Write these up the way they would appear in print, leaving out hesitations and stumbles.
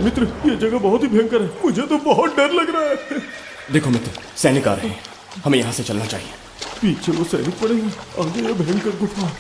मित्र, ये जगह बहुत ही भयंकर है। मुझे तो बहुत डर लग रहा है। देखो मित्र, सैनिक आ रहे हैं, हमें यहाँ से चलना चाहिए। पीछे वो सैनिक पड़े हैं, आगे ये भयंकर गुफा।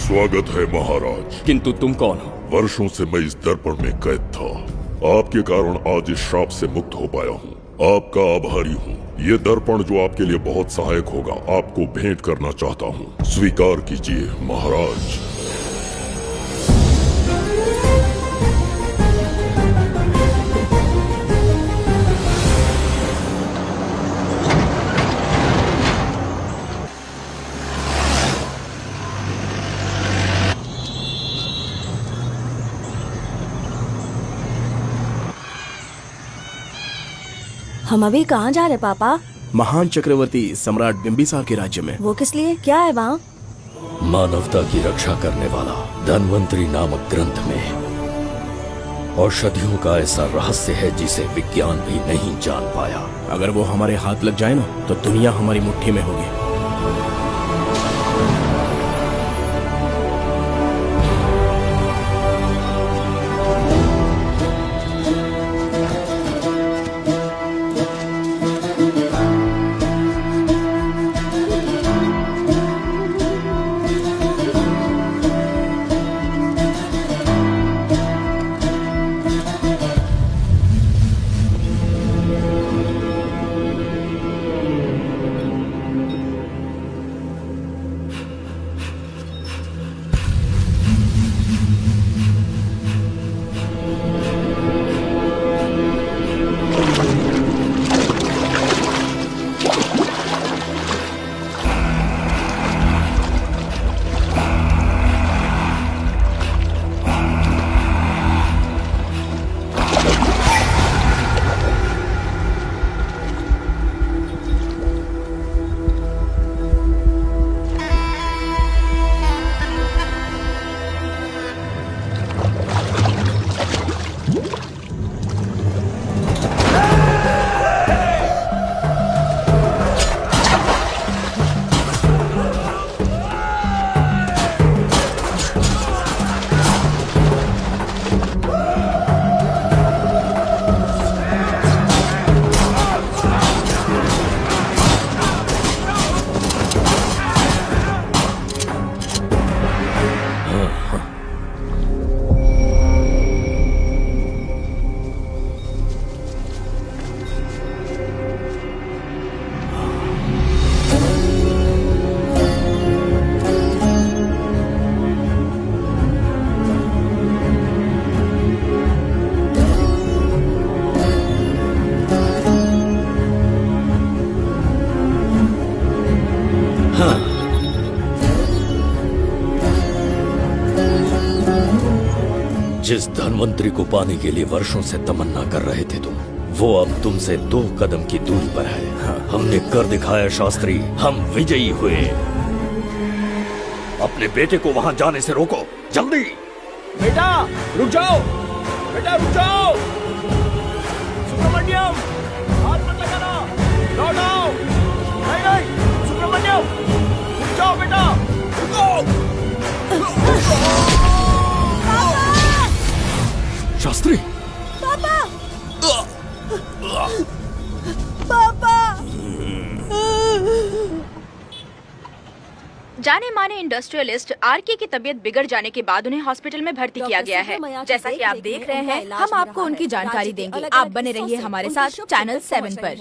स्वागत है महाराज। किंतु तुम कौन हो? वर्षों से मैं इस दर्पण में कैद था। आपके कारण आज इस श्राप से मुक्त हो पाया हूँ। आपका आभारी हूँ। ये दर्पण जो आपके लिए बहुत सहायक होगा, आपको भेंट करना चाहता हूँ। स्वीकार कीजिए महाराज। हम अभी कहाँ जा रहे पापा? महान चक्रवर्ती सम्राट बिंबिसार के राज्य में। वो किस लिए? क्या है वहाँ? मानवता की रक्षा करने वाला धन्वंतरी नामक ग्रंथ में औषधियों का ऐसा रहस्य है जिसे विज्ञान भी नहीं जान पाया। अगर वो हमारे हाथ लग जाए ना, तो दुनिया हमारी मुट्ठी में होगी। जिस धन्वंतरी को पाने के लिए वर्षों से तमन्ना कर रहे थे तुम, वो अब तुमसे 2 कदम की दूरी पर है। हमने कर दिखाया शास्त्री, हम विजयी हुए। अपने बेटे को वहां जाने से रोको, जल्दी। बेटा रुक जाओ, बेटा रुक जाओ। सुब्रमण्यम हाथ मत लगाना, लौट आओ। नहीं नहीं सुब्रमण्यम रुक जाओ बेटा, रुको। शास्त्री, जाने माने इंडस्ट्रियलिस्ट आरके की तबीयत बिगड़ जाने के बाद उन्हें हॉस्पिटल में भर्ती किया गया है। जैसा कि आप देख रहे हैं, हम आपको उनकी जानकारी देंगे। आप बने रहिए हमारे साथ चैनल 7 पर।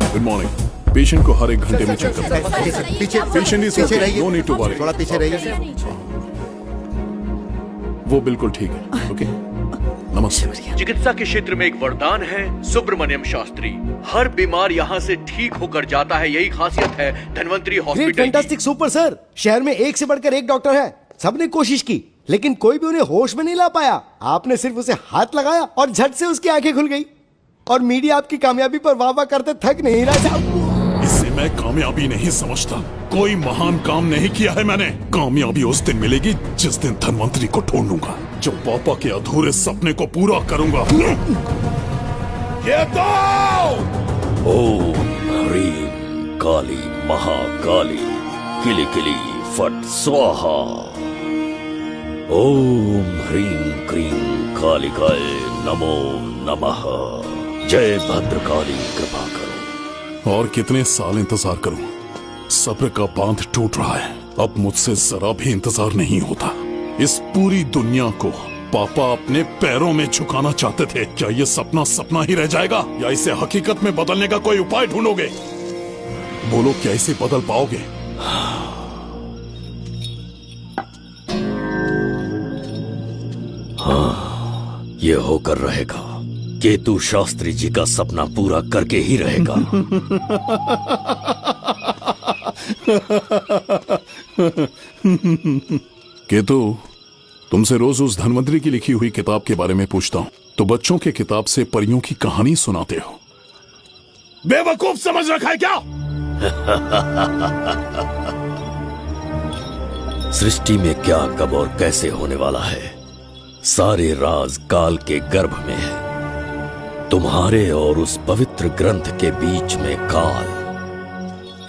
Good morning. पेशेंट को हर 1 घंटे में चेक करते हैं। पीछे पेशेंट इज पीछे रहिए, नो नीड टू वरी। थोड़ा पीछे रहिए। वो बिल्कुल ठीक है। ओके, नमस्ते। चिकित्सा के क्षेत्र में एक वरदान है सुब्रमण्यम शास्त्री। हर बीमार यहाँ से ठीक होकर जाता है, यही खासियत है धन्वंतरी ग्रेट, हॉस्पिटल की। Fantastic, super sir. शहर में एक से बढ़कर एक डॉक्टर है। सबने कोशिश की लेकिन कोई भी उन्हें होश में नहीं ला पाया। आपने सिर्फ उसे हाथ लगाया और झट से उसकी आंखें खुल गई। और मीडिया आपकी कामयाबी पर वाह वाह करते थक नहीं रहा साहब। इसे मैं कामयाबी नहीं समझता। कोई महान काम नहीं किया है मैंने। कामयाबी उस दिन मिलेगी जिस दिन धन्वंतरी को ढूंढूंगा, जो पापा के अधूरे सपने को पूरा करूंगा। ये दो! ओम ह्रीं काली महाकाली किली किली फट स्वाहा। ओम ह्रीं क्रीं कालिकाय नमो नमः। जय भद्रकाली, कृपा करो। और कितने साल इंतजार करूं? सब्र का बांध टूट रहा है। अब मुझसे जरा भी इंतजार नहीं होता। इस पूरी दुनिया को पापा अपने पैरों में झुकाना चाहते थे। क्या ये सपना सपना ही रह जाएगा या इसे हकीकत में बदलने का कोई उपाय ढूंढोगे? बोलो, क्या इसे बदल पाओगे? ये होकर रहेगा। केतु शास्त्री जी का सपना पूरा करके ही रहेगा। केतु, तुमसे रोज उस धन्वंतरी की लिखी हुई किताब के बारे में पूछता हूँ तो बच्चों के किताब से परियों की कहानी सुनाते हो। बेवकूफ समझ रखा है क्या? सृष्टि में क्या, कब और कैसे होने वाला है, सारे राज काल के गर्भ में है। तुम्हारे और उस पवित्र ग्रंथ के बीच में काल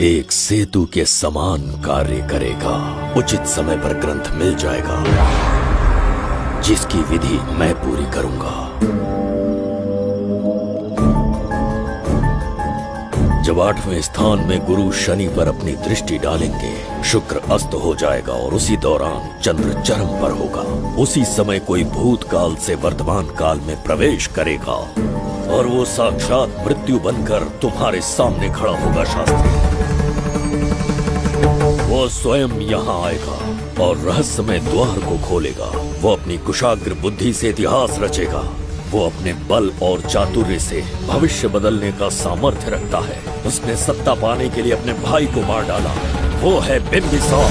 एक सेतु के समान कार्य करेगा। उचित समय पर ग्रंथ मिल जाएगा, जिसकी विधि मैं पूरी करूंगा। जब 8वें स्थान में गुरु शनि पर अपनी दृष्टि डालेंगे, शुक्र अस्त हो जाएगा और उसी दौरान चंद्र चरम पर होगा। उसी समय कोई भूतकाल से वर्तमान काल में प्रवेश करेगा और वो साक्षात मृत्यु बनकर तुम्हारे सामने खड़ा होगा। शास्त्री, वो स्वयं यहाँ आएगा और रहस्यमय द्वार को खोलेगा। वो अपनी कुशाग्र बुद्धि से इतिहास रचेगा। वो अपने बल और चातुर्य से भविष्य बदलने का सामर्थ्य रखता है। उसने सत्ता पाने के लिए अपने भाई को मार डाला। वो है बिंबिसार।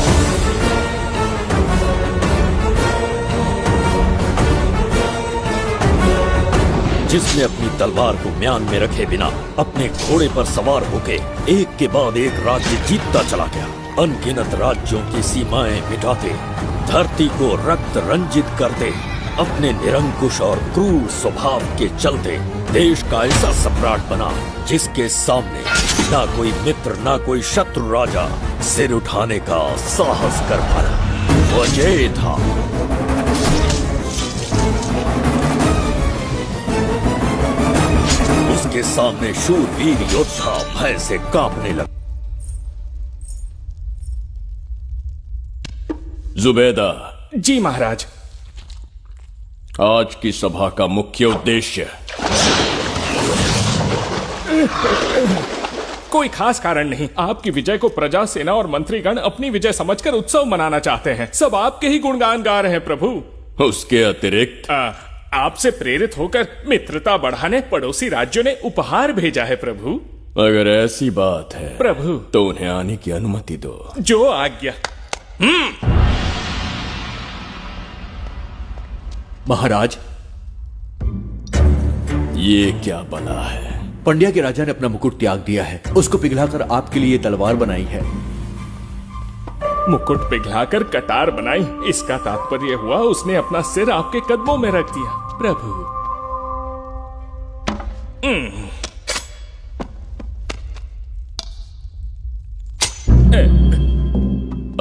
जिसने अपनी तलवार को म्यान में रखे बिना अपने घोड़े पर सवार होकर एक के बाद एक राज्य जीतता चला गया। अनगिनत राज्यों की सीमाएं मिटाते, धरती को रक्त रंजित करते, अपने निरंकुश और क्रूर स्वभाव के चलते देश का ऐसा सम्राट बना जिसके सामने ना कोई मित्र ना कोई शत्रु राजा सिर उठाने का साहस कर पाया। वो अजय था। उसके सामने शूरवीर योद्धा भय से कांपने लगे। जुबैदा। जी महाराज। आज की सभा का मुख्य उद्देश्य कोई खास कारण नहीं। आपकी विजय को प्रजा, सेना और मंत्रीगण अपनी विजय समझकर उत्सव मनाना चाहते हैं। सब आपके ही गुणगान गा रहे हैं प्रभु। उसके अतिरिक्त आपसे प्रेरित होकर मित्रता बढ़ाने पड़ोसी राज्यों ने उपहार भेजा है प्रभु। अगर ऐसी बात है प्रभु तो उन्हें आने की अनुमति दो। जो आज्ञा। महाराज, ये क्या बला है? पंड्या के राजा ने अपना मुकुट त्याग दिया है। उसको पिघलाकर आपके लिए तलवार बनाई है। मुकुट पिघलाकर कटार बनाई, इसका तात्पर्य हुआ उसने अपना सिर आपके कदमों में रख दिया प्रभु।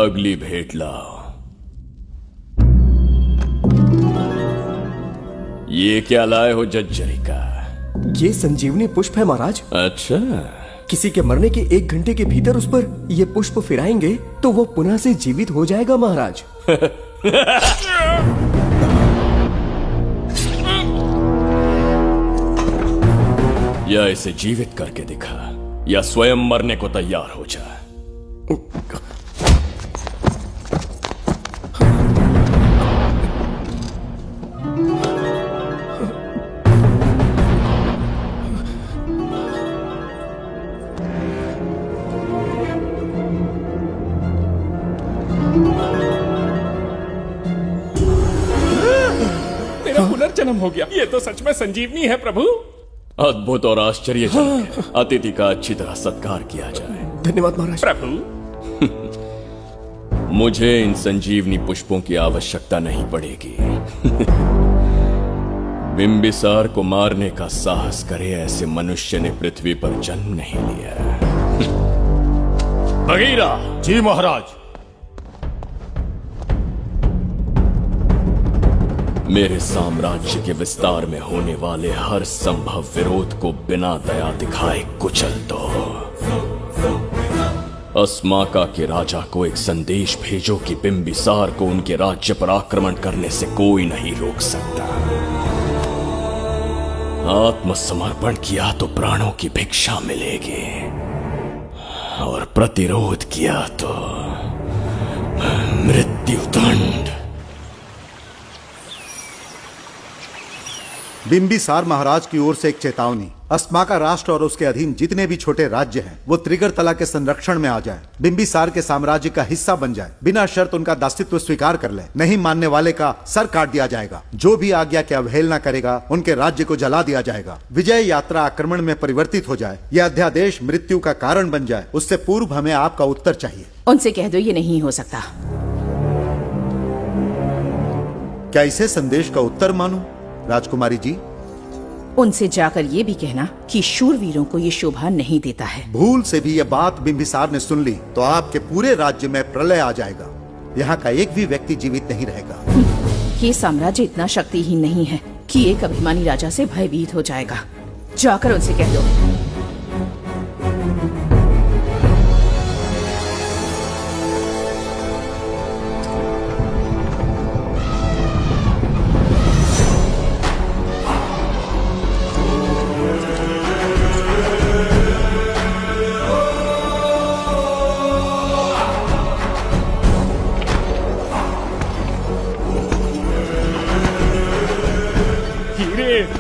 अगली भेंट लाओ। ये क्या लाए हो जज्जरी का? ये संजीवनी पुष्प है महाराज। अच्छा, किसी के मरने के 1 घंटे के भीतर उस पर ये पुष्प फिराएंगे तो वो पुनः से जीवित हो जाएगा महाराज। या इसे जीवित करके दिखा या स्वयं मरने को तैयार हो जा। मेरा पुनर्जन्म हो गया। ये तो सच में संजीवनी है प्रभु। अद्भुत और आश्चर्यजनक है। अतिथि का अच्छी तरह सत्कार किया जाए। धन्यवाद महाराज। प्रभु मुझे इन संजीवनी पुष्पों की आवश्यकता नहीं पड़ेगी। बिंबिसार को मारने का साहस करे ऐसे मनुष्य ने पृथ्वी पर जन्म नहीं लिया। बगीरा। जी महाराज। मेरे साम्राज्य के विस्तार में होने वाले हर संभव विरोध को बिना दया दिखाए कुचल दो। अस्माका के राजा को एक संदेश भेजो कि बिंबिसार को उनके राज्य पर आक्रमण करने से कोई नहीं रोक सकता। आत्मसमर्पण किया तो प्राणों की भिक्षा मिलेगी और प्रतिरोध किया तो मृत्युदंड। बिंबिसार महाराज की ओर से एक चेतावनी। अस्माका राष्ट्र और उसके अधीन जितने भी छोटे राज्य हैं वो त्रिगर्तला के संरक्षण में आ जाएं, बिंबिसार के साम्राज्य का हिस्सा बन जाए, बिना शर्त उनका दासत्व स्वीकार कर ले। नहीं मानने वाले का सर काट दिया जाएगा। जो भी आज्ञा की अवहेलना करेगा उनके राज्य को जला दिया जाएगा। विजय यात्रा आक्रमण में परिवर्तित हो जाए, यह अध्यादेश मृत्यु का कारण बन जाए, उससे पूर्व हमें आपका उत्तर चाहिए। उनसे कह दो ये नहीं हो सकता। क्या इसे संदेश का उत्तर मानूं? राजकुमारी जी, उनसे जाकर ये भी कहना कि शूरवीरों को ये शोभा नहीं देता है। भूल से भी ये बात बिंबिसार ने सुन ली तो आपके पूरे राज्य में प्रलय आ जाएगा। यहाँ का एक भी व्यक्ति जीवित नहीं रहेगा। ये साम्राज्य इतना शक्तिहीन नहीं है कि एक अभिमानी राजा से भयभीत हो जाएगा। जाकर उनसे कह दो।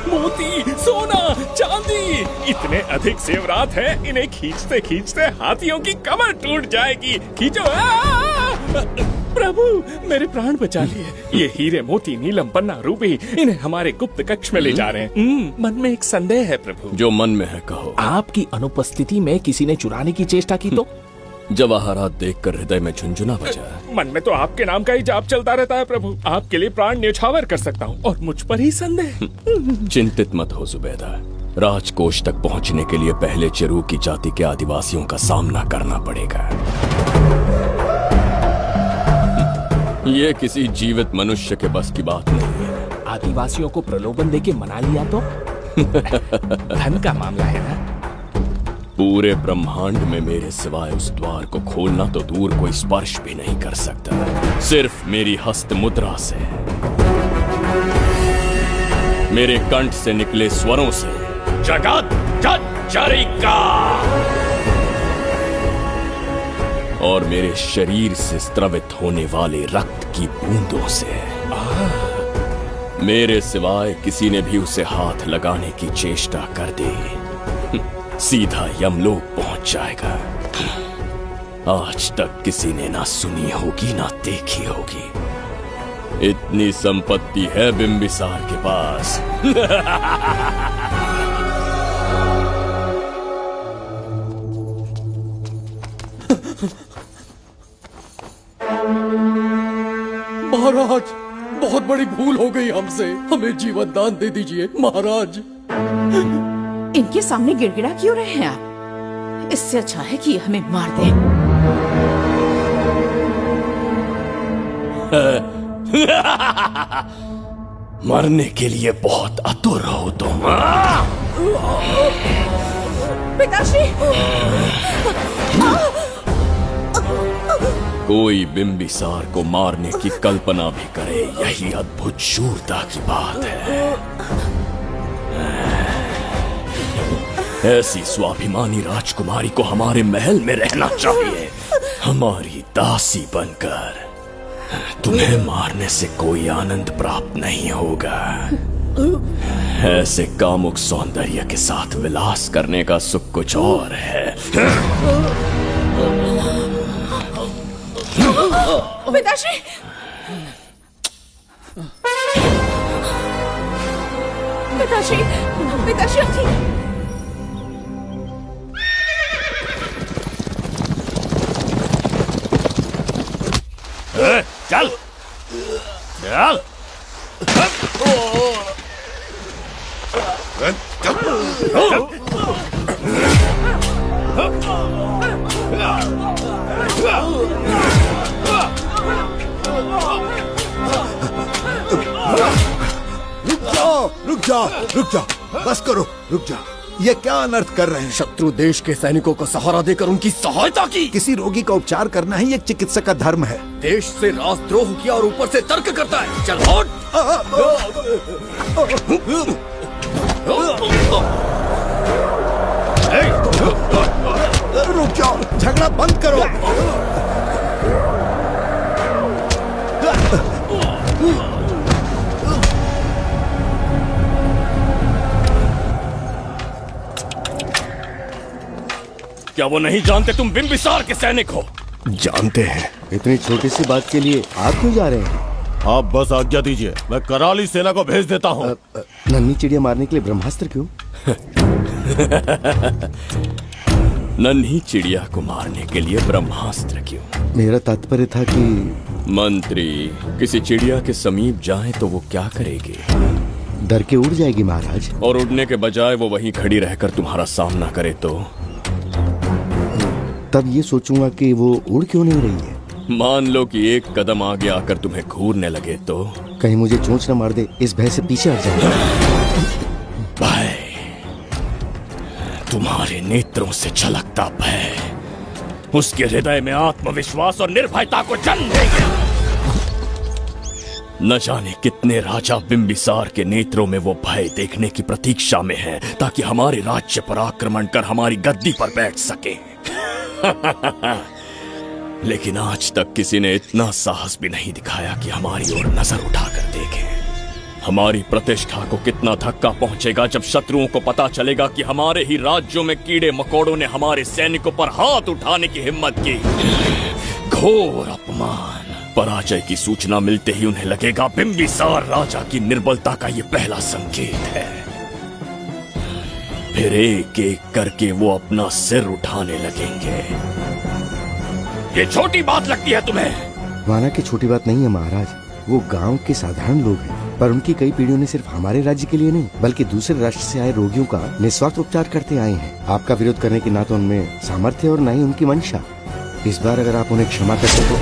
मोती, सोना, चांदी, इतने अधिक जेवरात हैं, इन्हें खींचते खींचते हाथियों की कमर टूट जाएगी। खींचो। प्रभु मेरे प्राण बचा लिए। ये हीरे, मोती, नीलम, पन्ना, रूबी, इन्हें हमारे गुप्त कक्ष में ले जा रहे हैं। मन में एक संदेह है प्रभु। जो मन में है कहो। आपकी अनुपस्थिति में किसी ने चुराने की चेष्टा की तो? जवाहरात देखकर हृदय में झुंझुना बजा। मन में तो आपके नाम का ही जाप चलता रहता है प्रभु। आपके लिए प्राण न्यौछावर कर सकता हूँ और मुझ पर ही संदेह। चिंतित मत हो जुबैदा। राजकोष तक पहुँचने के लिए पहले चिरूकी जाति के आदिवासियों का सामना करना पड़ेगा। ये किसी जीवित मनुष्य के बस की बात नहीं है। आदिवासियों को प्रलोभन देके मना लिया तो? धन का मामला है ना? पूरे ब्रह्मांड में मेरे सिवाय उस द्वार को खोलना तो दूर कोई स्पर्श भी नहीं कर सकता, सिर्फ मेरी हस्त मुद्रा से। मेरे कंठ से निकले स्वरों से जगत जरिका और मेरे शरीर से स्त्रवित होने वाले रक्त की बूंदों से मेरे सिवाय किसी ने भी उसे हाथ लगाने की चेष्टा कर दी, सीधा यमलोक पहुंच जाएगा। आज तक किसी ने ना सुनी होगी ना देखी होगी। इतनी संपत्ति है बिंबिसार के पास। महाराज, बहुत बड़ी भूल हो गई हमसे, हमें जीवन दान दे दीजिए महाराज। इनके सामने गिड़गिड़ा क्यों रहे हैं आप? इससे अच्छा है कि हमें मार दें। मरने के लिए बहुत आतुर हो तुम। पिताश्री! कोई बिंबिसार को मारने की कल्पना भी करे, यही अद्भुत शूरता की बात है। ऐसी स्वाभिमानी राजकुमारी को हमारे महल में रहना चाहिए, हमारी दासी बनकर। तुम्हें मारने से कोई आनंद प्राप्त नहीं होगा। ऐसे कामुक सौंदर्य के साथ विलास करने का सुख कुछ और है। पिताश्री! पिताश्री! पिताश्री! चल चल। रुक जाओ, बस करो, रुक जाओ। ये क्या अनर्थ कर रहे हैं? शत्रु देश के सैनिकों को सहारा देकर उनकी सहायता की। किसी रोगी का उपचार करना ही एक चिकित्सक का धर्म है। देश से राजद्रोह किया और ऊपर से तर्क करता है। चल हट! रुक जाओ, झगड़ा बंद करो। क्या वो नहीं जानते तुम बिंबिसार के सैनिक हो? जानते हैं। इतनी छोटी सी बात के लिए आप क्यों जा रहे हैं? आप बस आज्ञा दीजिए, मैं कराली सेना को भेज देता हूँ। नन्ही चिड़िया मारने के लिए ब्रह्मास्त्र क्यों? नन्ही चिड़िया को मारने के लिए ब्रह्मास्त्र क्यों? मेरा तात्पर्य था कि मंत्री किसी चिड़िया के समीप जाए तो वो क्या करेगी? डर के उड़ जाएगी महाराज। और उड़ने के बजाय वो वहीं खड़ी रहकर तुम्हारा सामना करे तो? तब ये सोचूंगा कि वो उड़ क्यों नहीं रही है। मान लो कि एक कदम आगे आकर तुम्हें घूरने लगे तो? कहीं मुझे चोंच न मार दे, इस भय से पीछे हट जाएगा। भय, तुम्हारे नेत्रों से झलकता भय उसके हृदय में आत्मविश्वास और निर्भयता को जन्म देगा। न जाने कितने राजा बिंबिसार के नेत्रों में वो भय देखने की प्रतीक्षा में है, ताकि हमारे राज्य पर आक्रमण कर हमारी गद्दी पर बैठ सके। लेकिन आज तक किसी ने इतना साहस भी नहीं दिखाया कि हमारी ओर नजर उठाकर देखे। हमारी प्रतिष्ठा को कितना धक्का पहुंचेगा जब शत्रुओं को पता चलेगा कि हमारे ही राज्यों में कीड़े मकोड़ों ने हमारे सैनिकों पर हाथ उठाने की हिम्मत की। घोर अपमान। पराजय की सूचना मिलते ही उन्हें लगेगा बिंबिसार राजा की निर्बलता का ये पहला संकेत है। फिर एक एक करके वो अपना सिर उठाने लगेंगे। ये छोटी बात लगती है तुम्हें? माना कि छोटी बात नहीं है महाराज। वो गांव के साधारण लोग हैं, पर उनकी कई पीढ़ियों ने सिर्फ हमारे राज्य के लिए नहीं बल्कि दूसरे राष्ट्र से आए रोगियों का निस्वार्थ उपचार करते आए हैं। आपका विरोध करने की ना तो उनमें सामर्थ्य और ना ही उनकी मंशा। इस बार अगर आप उन्हें क्षमा कर सको।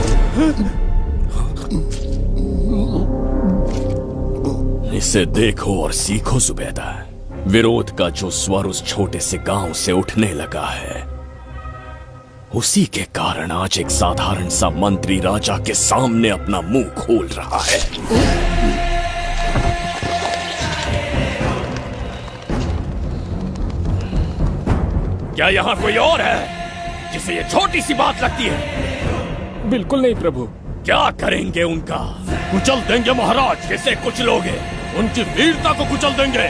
इसे देखो और सीखो जुबैदा। विरोध का जो स्वर उस छोटे से गांव से उठने लगा है, उसी के कारण आज एक साधारण सा मंत्री राजा के सामने अपना मुंह खोल रहा है। क्या यहाँ कोई और है जिसे ये छोटी सी बात लगती है? बिल्कुल नहीं प्रभु। क्या करेंगे उनका? कुचल देंगे महाराज। किसे कुचलोगे? उनकी वीरता को कुचल देंगे।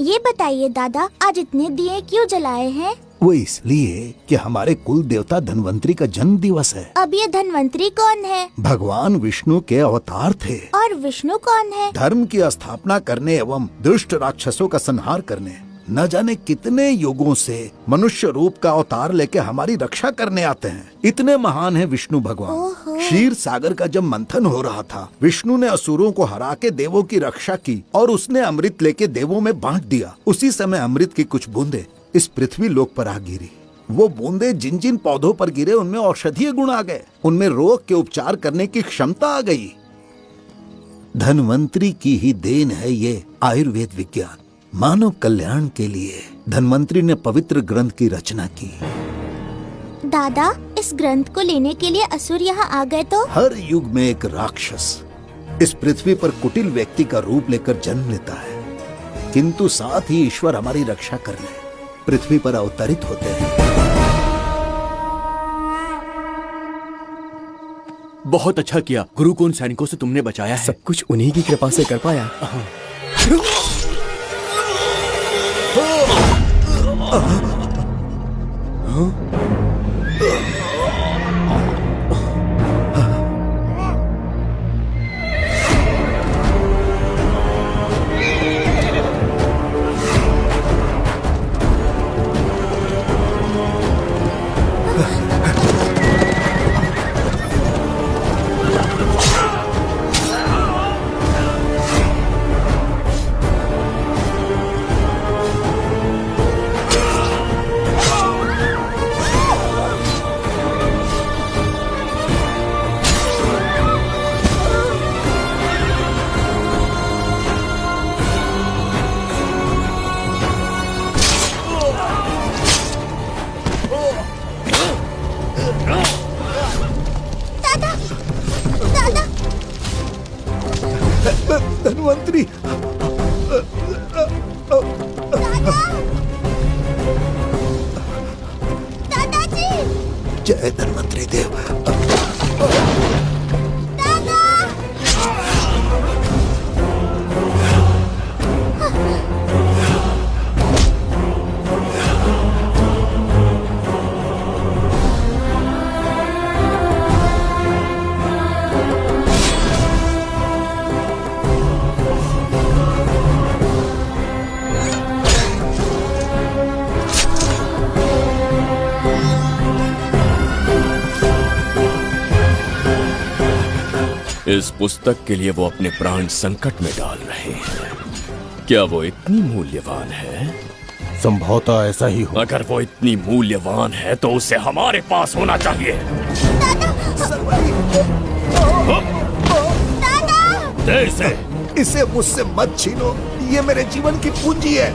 ये बताइए दादा, आज इतने दिए क्यों जलाए हैं? वो इसलिए कि हमारे कुल देवता धन्वंतरी का जन्म दिवस है। अब ये धन्वंतरी कौन है? भगवान विष्णु के अवतार थे। और विष्णु कौन है? धर्म की स्थापना करने एवं दुष्ट राक्षसों का संहार करने न जाने कितने युगों से मनुष्य रूप का अवतार लेके हमारी रक्षा करने आते हैं। इतने महान है विष्णु भगवान। क्षीर सागर का जब मंथन हो रहा था, विष्णु ने असुरों को हरा के देवों की रक्षा की और उसने अमृत लेके देवों में बांट दिया। उसी समय अमृत की कुछ बूंदे इस पृथ्वी लोक पर आ गिरी। वो बूंदे जिन जिन पौधों पर गिरे उनमें औषधीय गुण आ गए, उनमें रोग के उपचार करने की क्षमता आ गई। धन्वंतरी की ही देन है ये आयुर्वेद विज्ञान। मानव कल्याण के लिए धन्वंतरी ने पवित्र ग्रंथ की रचना की। दादा, इस ग्रंथ को लेने के लिए असुर यहाँ आ गए तो? हर युग में एक राक्षस इस पृथ्वी पर कुटिल व्यक्ति का रूप लेकर जन्म लेता है, किंतु साथ ही ईश्वर हमारी रक्षा करने पृथ्वी पर अवतरित होते हैं। बहुत अच्छा किया गुरु को उन सैनिकों से तुमने बचाया है। सब कुछ उन्हीं की कृपा से कर पाया। धन्वंतरी, दादाजी! जय धन्वंतरी देव। इस पुस्तक के लिए वो अपने प्राण संकट में डाल रहे हैं। क्या वो इतनी मूल्यवान है? संभवतः ऐसा ही हो। अगर वो इतनी मूल्यवान है तो उसे हमारे पास होना चाहिए। दे इसे मुझसे मत छीनो, ये मेरे जीवन की पूंजी है।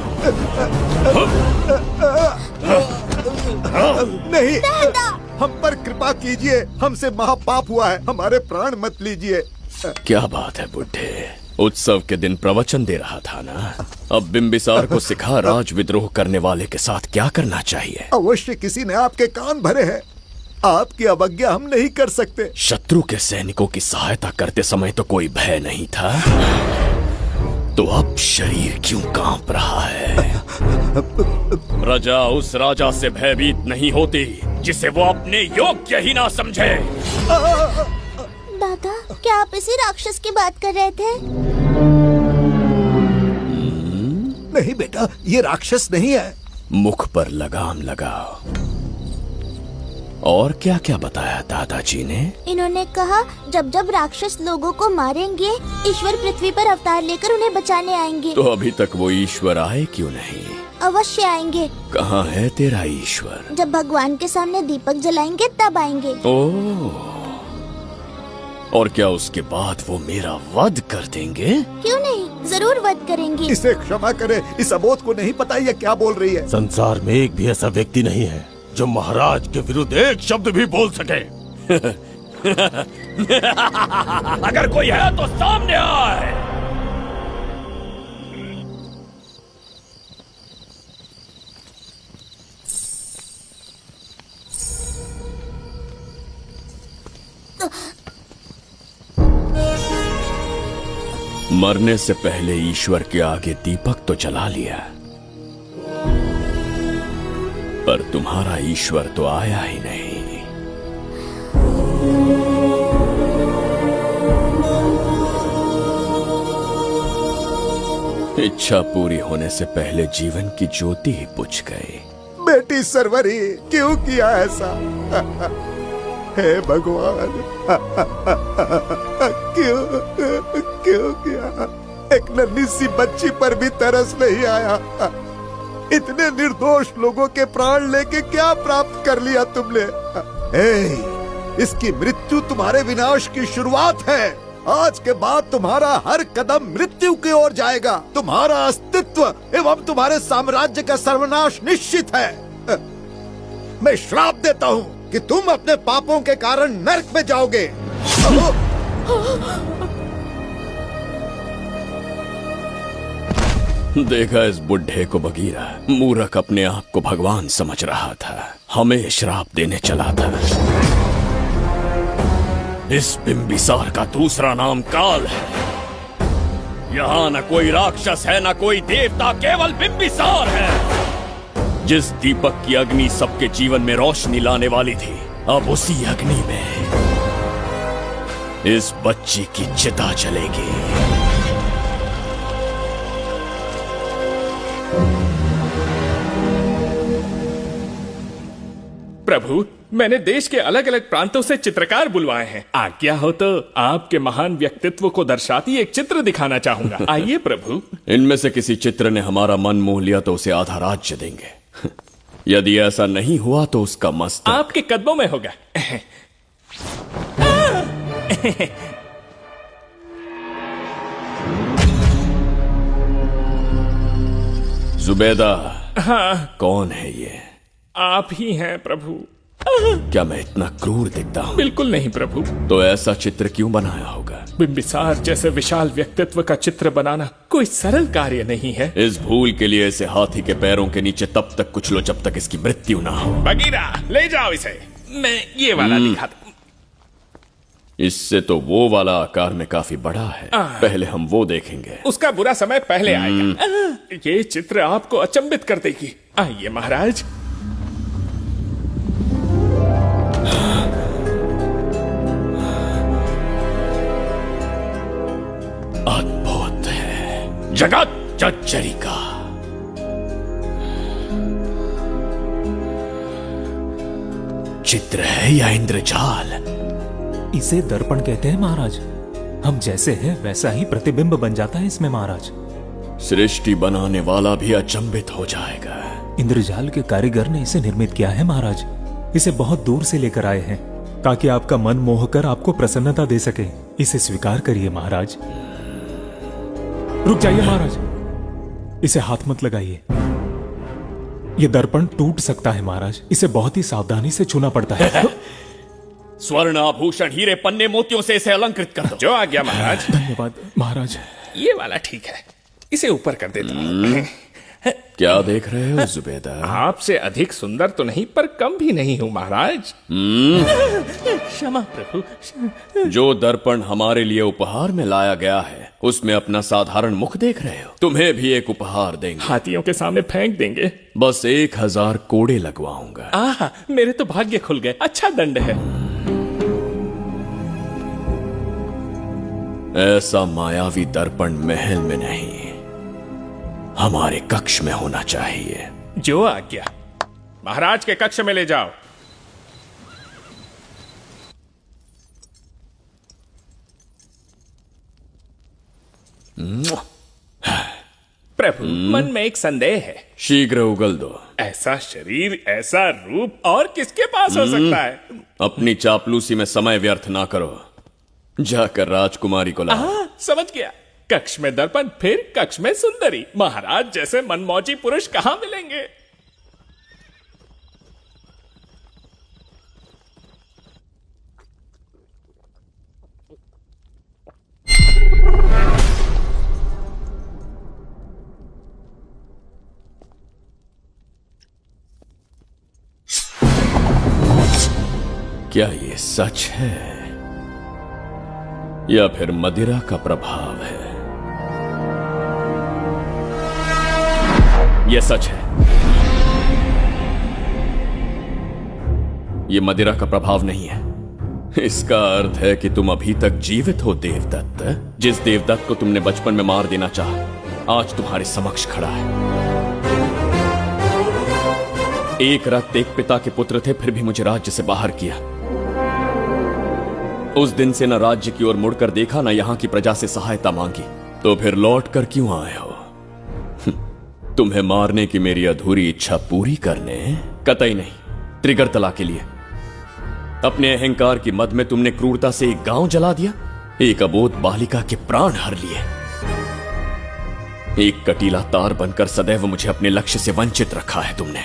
नहीं, हम पर कृपा कीजिए, हमसे महापाप हुआ है, हमारे प्राण मत लीजिए। क्या बात है बुड्ढे, उत्सव के दिन प्रवचन दे रहा था ना। अब बिंबिसार को सिखा राज विद्रोह करने वाले के साथ क्या करना चाहिए। अवश्य किसी ने आपके कान भरे हैं, आपकी अवज्ञा हम नहीं कर सकते। शत्रु के सैनिकों की सहायता करते समय तो कोई भय नहीं था, तो अब शरीर क्यों कांप रहा है? प्रजा उस राजा से भयभीत नहीं होती जिसे वो अपने योग्य ही ना समझे। दादा, क्या आप इसी राक्षस की बात कर रहे थे? नहीं बेटा, ये राक्षस नहीं है। मुख पर लगाम लगाओ। और क्या क्या बताया दादाजी ने? इन्होंने कहा जब जब राक्षस लोगों को मारेंगे, ईश्वर पृथ्वी पर अवतार लेकर उन्हें बचाने आएंगे। तो अभी तक वो ईश्वर आए क्यों नहीं? अवश्य आएंगे। कहाँ है तेरा ईश्वर? जब भगवान के सामने दीपक जलाएंगे तब आएंगे। ओह, और क्या उसके बाद वो मेरा वध कर देंगे? क्यों नहीं, जरूर वध करेंगे। इसे क्षमा करे, इस अबोध को नहीं पता ये क्या बोल रही है। संसार में एक भी ऐसा व्यक्ति नहीं है जो महाराज के विरुद्ध एक शब्द भी बोल सके। अगर कोई है तो सामने आए। मरने से पहले ईश्वर के आगे दीपक तो जला लिया, पर तुम्हारा ईश्वर तो आया ही नहीं। इच्छा पूरी होने से पहले जीवन की ज्योति ही बुझ गई। बेटी सरवरी, क्यों किया ऐसा? हे भगवान, क्यों किया? एक नन्ही सी बच्ची पर भी तरस नहीं आया। इतने निर्दोष लोगों के प्राण लेके क्या प्राप्त कर लिया तुमने? इसकी मृत्यु तुम्हारे विनाश की शुरुआत है। आज के बाद तुम्हारा हर कदम मृत्यु की ओर जाएगा। तुम्हारा अस्तित्व एवं तुम्हारे साम्राज्य का सर्वनाश निश्चित है। मैं श्राप देता हूँ कि तुम अपने पापों के कारण नरक में जाओगे। देखा इस बुढ़े को बगीरा, मूर्ख अपने आप को भगवान समझ रहा था, हमें श्राप देने चला था। इस बिंबिसार का दूसरा नाम काल है। यहाँ न कोई राक्षस है, न कोई देवता, केवल बिंबिसार है। जिस दीपक की अग्नि सबके जीवन में रोशनी लाने वाली थी, अब उसी अग्नि में इस बच्ची की चिता जलेगी। प्रभु, मैंने देश के अलग अलग प्रांतों से चित्रकार बुलवाए हैं। आज्ञा हो तो आपके महान व्यक्तित्व को दर्शाती एक चित्र दिखाना चाहूंगा। आइए प्रभु। इनमें से किसी चित्र ने हमारा मन मोह लिया तो उसे आधा राज्य देंगे। यदि ऐसा नहीं हुआ तो उसका मस्तक आपके कदमों में होगा। जुबैदा, हाँ, कौन है ये? आप ही हैं प्रभु। क्या मैं इतना क्रूर दिखता हूँ? बिल्कुल नहीं प्रभु। तो ऐसा चित्र क्यों बनाया होगा? बिंबिसार जैसे विशाल व्यक्तित्व का चित्र बनाना कोई सरल कार्य नहीं है। इस भूल के लिए इसे हाथी के पैरों के नीचे तब तक कुचलो जब तक इसकी मृत्यु ना हो। बगीरा, ले जाओ इसे। मैं ये वाला दिखाता। इससे तो वो वाला आकार में काफी बड़ा है। पहले हम वो देखेंगे। उसका बुरा समय पहले आएगा। ये चित्र आपको अचंभित कर देगी। आइए महाराज। अद्भुत है, जगत जज्जरी का। चित्र है या इंद्रजाल? इसे दर्पण कहते हैं महाराज। हम जैसे हैं वैसा ही प्रतिबिंब बन जाता है इसमें महाराज। सृष्टि बनाने वाला भी अचंभित हो जाएगा। इंद्रजाल के कारीगर ने इसे निर्मित किया है महाराज। इसे बहुत दूर से लेकर आए हैं ताकि आपका मन मोह कर आपको प्रसन्नता दे सके। इसे स्वीकार करिए महाराज। रुक जाइए महाराज, इसे हाथ मत लगाइए। यह दर्पण टूट सकता है महाराज। इसे बहुत ही सावधानी से छूना पड़ता है। स्वर्ण आभूषण हीरे पन्ने मोतियों से इसे अलंकृत कर दो। जो आ गया महाराज। धन्यवाद महाराज। ये वाला ठीक है, इसे ऊपर कर देता हूं। क्या देख रहे हो जुबैदा? आपसे अधिक सुंदर तो नहीं पर कम भी नहीं हूं महाराज। क्षमा प्रभु। जो दर्पण हमारे लिए उपहार में लाया गया है उसमें अपना साधारण मुख देख रहे हो? तुम्हें भी एक उपहार देंगे। हाथियों के सामने फेंक देंगे। बस 1000 कोड़े लगवाऊंगा। आहा, मेरे तो भाग्य खुल गए। अच्छा दंड है। ऐसा मायावी दर्पण महल में नहीं, हमारे कक्ष में होना चाहिए। जो आज्ञा। महाराज के कक्ष में ले जाओ। प्रभु, मन में एक संदेह है। शीघ्र उगल दो। ऐसा शरीर, ऐसा रूप और किसके पास हो सकता है? अपनी चापलूसी में समय व्यर्थ ना करो। जाकर राजकुमारी को लाओ। समझ गया। कक्ष में दर्पण, फिर कक्ष में सुंदरी। महाराज जैसे मनमौजी पुरुष कहां मिलेंगे? क्या ये सच है? या फिर मदिरा का प्रभाव है? यह सच है, यह मदिरा का प्रभाव नहीं है। इसका अर्थ है कि तुम अभी तक जीवित हो देवदत्त। जिस देवदत्त को तुमने बचपन में मार देना चाहा, आज तुम्हारे समक्ष खड़ा है। एक रक्त एक पिता के पुत्र थे, फिर भी मुझे राज्य से बाहर किया। उस दिन से न राज्य की ओर मुड़कर देखा, न यहां की प्रजा से सहायता मांगी। तो फिर लौट कर क्यों आए हो? तुम्हें मारने की मेरी अधूरी इच्छा पूरी करने? कतई नहीं, त्रिगर्तला के लिए। अपने अहंकार की मद में तुमने क्रूरता से एक गांव जला दिया, एक अबोध बालिका के प्राण हर लिए। एक कटीला तार बनकर सदैव मुझे अपने लक्ष्य से वंचित रखा है तुमने।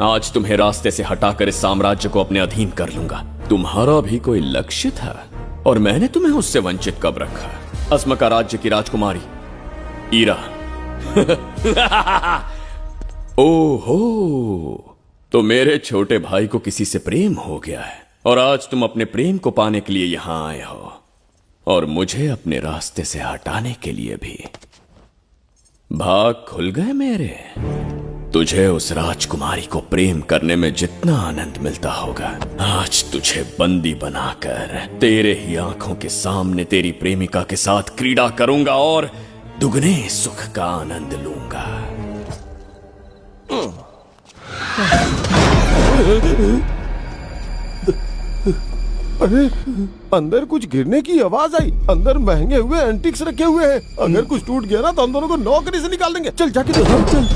आज तुम्हें रास्ते से हटाकर इस साम्राज्य को अपने अधीन कर लूंगा। तुम्हारा भी कोई लक्ष्य था और मैंने तुम्हें उससे वंचित कब रखा? अस्मका राज्य की राजकुमारी ईरा। ओहो, तो मेरे छोटे भाई को किसी से प्रेम हो गया है और आज तुम अपने प्रेम को पाने के लिए यहां आए हो और मुझे अपने रास्ते से हटाने के लिए भी। भाग खुल गए मेरे। तुझे उस राजकुमारी को प्रेम करने में जितना आनंद मिलता होगा, आज तुझे बंदी बनाकर तेरे ही आंखों के सामने तेरी प्रेमिका के साथ क्रीड़ा करूंगा और दुगने सुख का आनंद लूंगा। अरे अंदर कुछ गिरने की आवाज आई। अंदर महंगे हुए एंटिक्स रखे हुए हैं। अगर कुछ टूट गया ना तो हम दोनों को नौकरी से निकाल देंगे। चल जाके देख। चल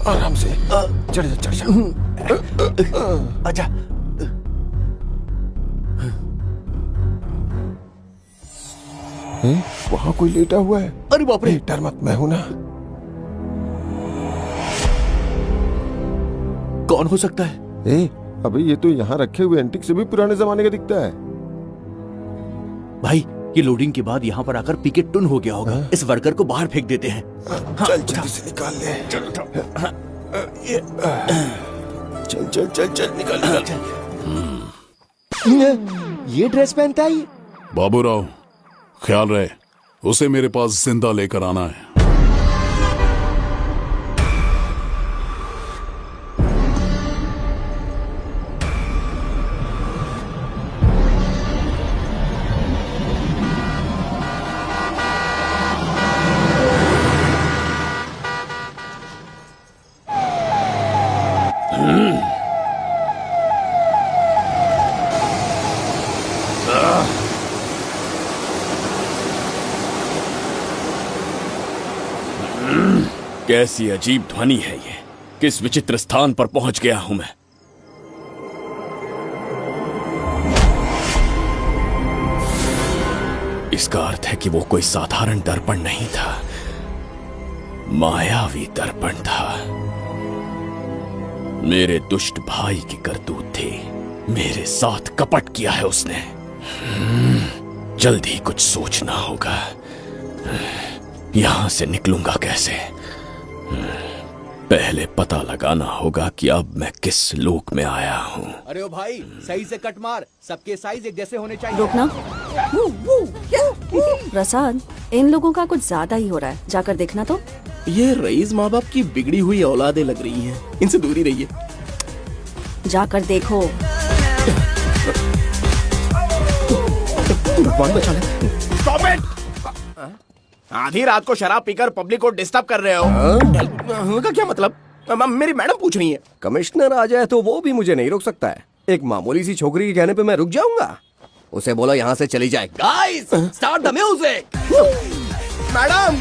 आराम से चढ़ जा, चढ़ जा। आजा। वहां कोई लेटा हुआ है। अरे बाप रे, डर मत, मैं हूं ना। कौन हो सकता है? अबे ये तो यहाँ रखे हुए एंटिक से भी पुराने जमाने का दिखता है। भाई, ये लोडिंग के बाद यहाँ पर आकर पिकेट टुन हो गया होगा। इस वर्कर को बाहर फेंक देते हैं। चल जल्दी से निकाल ले। चल चल चल चल निकाल निकाल। ये ड्रेस पहनता है ये? बाबूराव, ख्याल रहे, उसे मेरे पास जिंदा लेकर आना है। कैसी अजीब ध्वनि है ये? किस विचित्र स्थान पर पहुंच गया हूं मैं? इसका अर्थ है कि वो कोई साधारण दर्पण नहीं था, मायावी दर्पण था। मेरे दुष्ट भाई की करतूत थी। मेरे साथ कपट किया है उसने। जल्द ही कुछ सोचना होगा। यहां से निकलूंगा कैसे? पहले पता लगाना होगा कि अब मैं किस लोक में आया हूँ। अरे ओ भाई, सही से कट मार। सबके साइज एक जैसे होने चाहिए। रुकना। प्रसाद, इन लोगों का कुछ ज्यादा ही हो रहा है। जाकर देखना तो। ये रईस माँ बाप की बिगड़ी हुई औलादें लग रही हैं। इनसे दूरी रहिए। जाकर देखो। भगवान बचा ले। Stop it! आधी रात को शराब पीकर पब्लिक को डिस्टर्ब कर रहे हो। का क्या मतलब? मेरी मैडम पूछ रही है। कमिश्नर आ जाए तो वो भी मुझे नहीं रोक सकता है। एक मामूली सी छोकरी के कहने पे मैं रुक जाऊंगा? उसे बोलो यहाँ से चली जाए। Guys, start the music. Madam,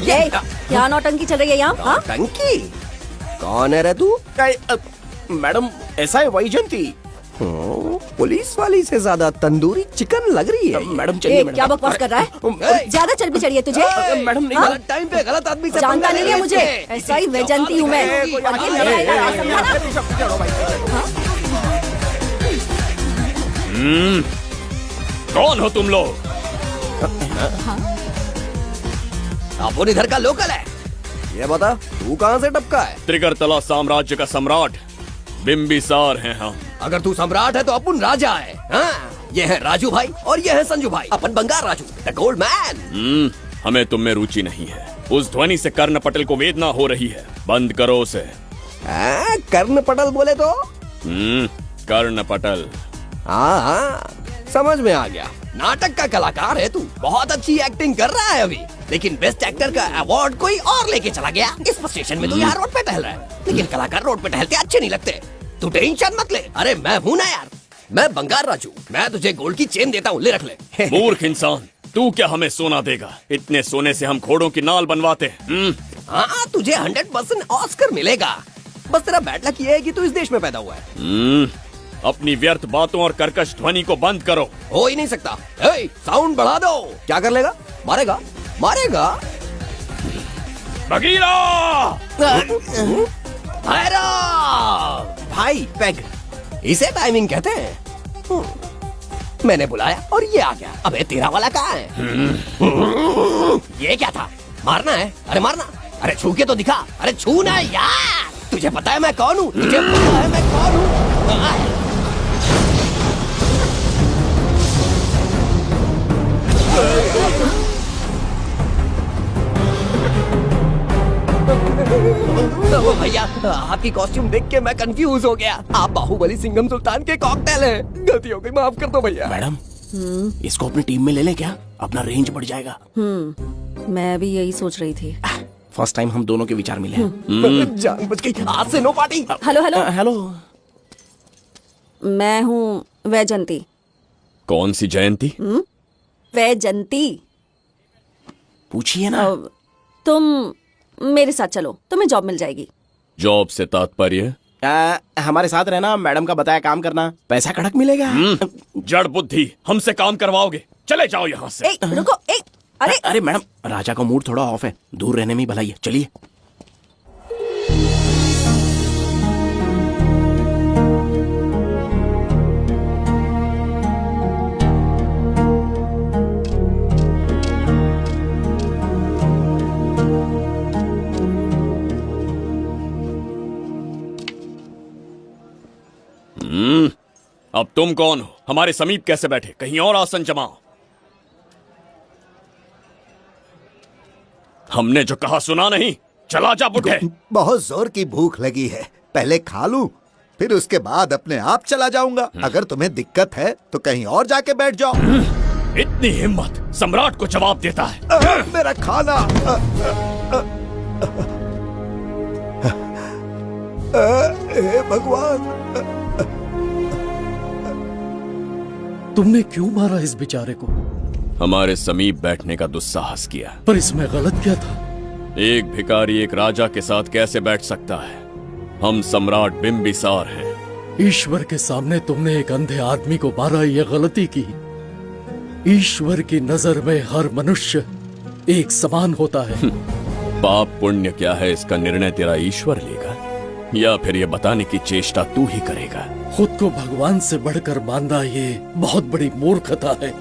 ये क्या नौटंकी चल रही है यहाँ? नौटंकी? कौन है रे तू? मैडम, ऐसा है वैजंती। पुलिस वाली से ज्यादा तंदूरी चिकन लग रही है। मैडम चलिए। क्या बकवास कर रहा है? ज्यादा चर्बी चढ़ी है तुझे? मैडम नहीं, गलत टाइम पे गलत आदमी से जानता नहीं है मुझे। ऐसा ही वैजंती हूँ मैं। कौन हो तुम लोग? अपन इधर का लोकल है। ये बता तू कहाँ से टपका है? त्रिगर्तला साम्राज्य का सम्राट बिम्बिसार हैं हम। अगर तू सम्राट है तो अपन राजा है। हाँ? ये है राजू भाई और ये है संजू भाई, अपन बंगार राजू, द गोल्ड मैन। हमें तुम में रुचि नहीं है। उस ध्वनि से कर्ण पटेल को वेदना हो रही है, बंद करो उसे। कर्ण पटेल बोले तो? कर्ण पटेल। हाँ, समझ में आ गया। नाटक का कलाकार है तू, बहुत अच्छी एक्टिंग कर रहा है अभी, लेकिन बेस्ट एक्टर का अवार्ड कोई और लेके चला गया। इस स्टेशन में तू यहाँ रोड पे टहल रहा है, लेकिन कलाकार रोड पे टहलते अच्छे नहीं लगते। तू टेंशन मत ले, अरे मैं हूँ ना यार, मैं बंगार राजू, मैं तुझे गोल्ड की चेन देता हूँ, ले रख ले। मूर्ख इंसान, तू क्या हमें सोना देगा? इतने सोने से हम घोड़ों की नाल बनवाते हैं। हाँ, तुझे 100% ऑस्कर मिलेगा। बस तेरा बैड लक ये है कि तू इस देश में पैदा हुआ है। अपनी व्यर्थ बातों और कर्कश ध्वनि को बंद करो। हो ही नहीं सकता। साउंड बढ़ा दो। क्या कर लेगा? मारेगा? मारेगा? बगीरा! भाई पैग, इसे टाइमिंग कहते हैं। मैंने बुलाया और ये आ गया। अबे तेरा वाला कहाँ है? ये क्या था? मारना है? अरे मारना। अरे छू के तो दिखा। अरे छू ना यार। तुझे पता है मैं कौन हूँ? तुझे पता है मैं कौन हूँ? भैया, आपकी कॉस्ट्यूम देख के मैं कंफ्यूज हो गया। आप बाहुबली सिंघम सुल्तान के कॉकटेल हैं। गलती हो गई, माफ कर दो भैया। मैडम, इसको अपनी टीम में ले लें क्या? अपना रेंज बढ़ जाएगा। मैं भी यही सोच रही थी। फर्स्ट टाइम हम दोनों के विचार मिले। जान बच गई। आज से no party. Hello hello hello, मैं हूँ वैजंती। कौन सी जयंती? वैजंती। पूछिए ना। तुम मेरे साथ चलो, तुम्हें जॉब मिल जाएगी। जॉब से तात्पर्य? हमारे साथ रहना, मैडम का बताया काम करना, पैसा कड़क मिलेगा। जड़ बुद्धि, हमसे काम करवाओगे? चले जाओ यहाँ से। रुको। अरे मैडम, राजा का मूड थोड़ा ऑफ है, दूर रहने में ही भलाई है। चलिए। अब तुम कौन हो? हमारे समीप कैसे बैठे? कहीं और आसन जमाओ। हमने जो कहा सुना नहीं? चला जा बुढ़े। बहुत जोर की भूख लगी है, पहले खा लूं, फिर उसके बाद अपने आप चला जाऊंगा। अगर तुम्हें दिक्कत है तो कहीं और जाके बैठ जाओ। इतनी हिम्मत, सम्राट को जवाब देता है। मेरा खाना। हे भगवान, तुमने क्यों मारा इस बेचारे को? हमारे समीप बैठने का दुस्साहस किया। पर इसमें गलत क्या था? एक भिखारी एक राजा के साथ कैसे बैठ सकता है? हम सम्राट बिम्बिसार हैं। ईश्वर के सामने तुमने एक अंधे आदमी को मारा, ये गलती की। ईश्वर की नजर में हर मनुष्य एक समान होता है। पाप पुण्य क्या है, इसका निर्णय तेरा ईश्वर लेगा, या फिर ये बताने की चेष्टा तू ही करेगा? खुद को भगवान से बढ़कर मानना ये बहुत बड़ी मूर्खता है।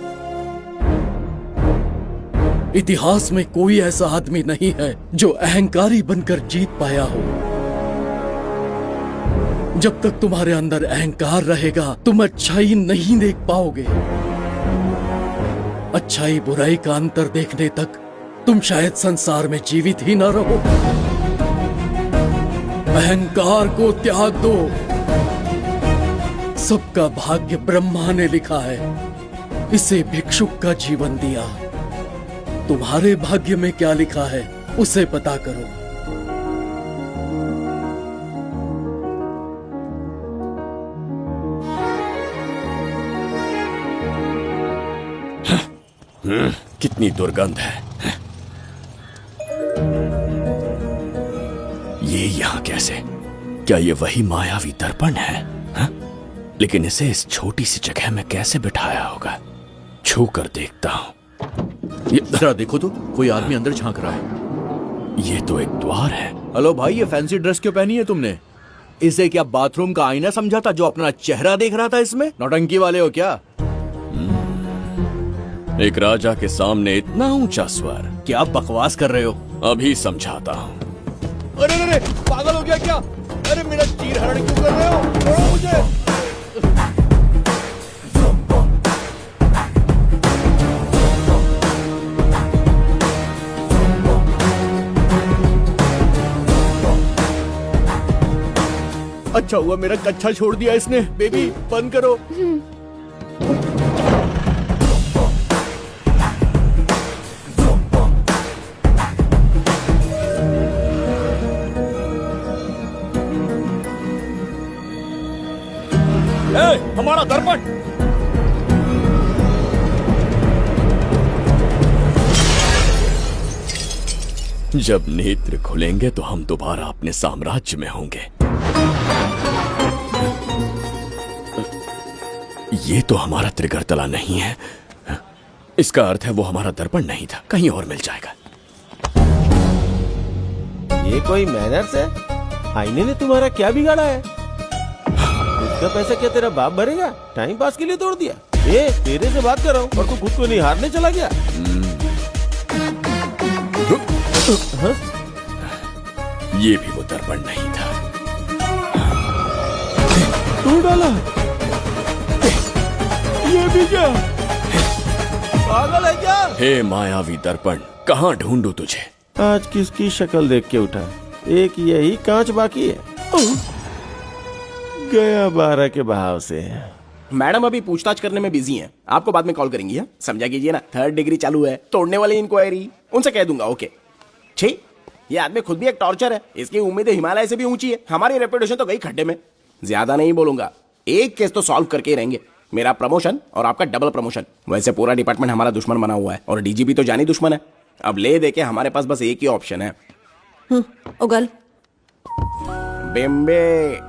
इतिहास में कोई ऐसा आदमी नहीं है जो अहंकारी बनकर जीत पाया हो। जब तक तुम्हारे अंदर अहंकार रहेगा, तुम अच्छाई नहीं देख पाओगे। अच्छाई बुराई का अंतर देखने तक तुम शायद संसार में जीवित ही न रहो। अहंकार को त्याग दो। सबका भाग्य ब्रह्मा ने लिखा है, इसे भिक्षुक का जीवन दिया। तुम्हारे भाग्य में क्या लिखा है उसे पता करो। कितनी दुर्गंध है। ये यहाँ कैसे? क्या ये वही मायावी दर्पण है? हा? लेकिन इसे इस छोटी सी जगह में कैसे बिठाया होगा? छू कर देखता हूँ। जरा देखो तो, कोई आदमी अंदर झांक रहा है। ये तो एक द्वार है। हेलो भाई, ये फैंसी ड्रेस क्यों पहनी है तुमने? इसे क्या बाथरूम का आईना समझा था जो अपना चेहरा देख रहा था इसमें? नौटंकी वाले हो क्या? एक राजा के सामने इतना ऊंचा स्वर। क्या बकवास कर रहे हो? अभी समझाता हूँ। अरे अरे पागल हो गया क्या? अरे मेरा चीर हरण क्यों कर रहे हो? छोड़ो मुझे। अच्छा हुआ मेरा कच्छा छोड़ दिया इसने। बेबी बंद करो। हमारा दर्पण। जब नेत्र खुलेंगे तो हम दोबारा अपने साम्राज्य में होंगे। ये तो हमारा त्रिगर्तला नहीं है। इसका अर्थ है वो हमारा दर्पण नहीं था, कहीं और मिल जाएगा। ये कोई मैनर्स है? आईने ने तुम्हारा क्या बिगाड़ा है? इसका पैसा क्या तेरा बाप भरेगा? टाइम पास के लिए तोड़ दिया। ए, तेरे से बात कर रहा हूँ और तू खुद को निहारने चला गया। हाँ? ये भी वो दर्पण नहीं था। तू डाला? ये भी क्या? पागल है क्या? हे मायावी दर्पण, कहाँ ढूंढूं तुझे? आज किसकी शक्ल देख के उठा? एक यही कांच बाकी है। गया 12 के बहाव से। मैडम अभी पूछताछ करने में बिजी हैं, आपको बाद में कॉल करेंगी। है समझा कीजिए ना, 3rd डिग्री चालू है, तोड़ने वाली इंक्वायरी उनसे कह दूंगा। ओके छी, ये आदमी खुद भी एक टॉर्चर है। इसकी उम्मीदें हिमालय से भी ऊंची है। हमारी रेपुटेशन तो गई खड्डे में। ज्यादा नहीं बोलूंगा, एक केस तो सॉल्व करके ही रहेंगे। मेरा प्रमोशन और आपका डबल प्रमोशन। वैसे पूरा डिपार्टमेंट हमारा दुश्मन बना हुआ है और डीजीपी तो जानी दुश्मन है। अब ले दे के हमारे पास बस एक ही ऑप्शन है। उगल बिम्बे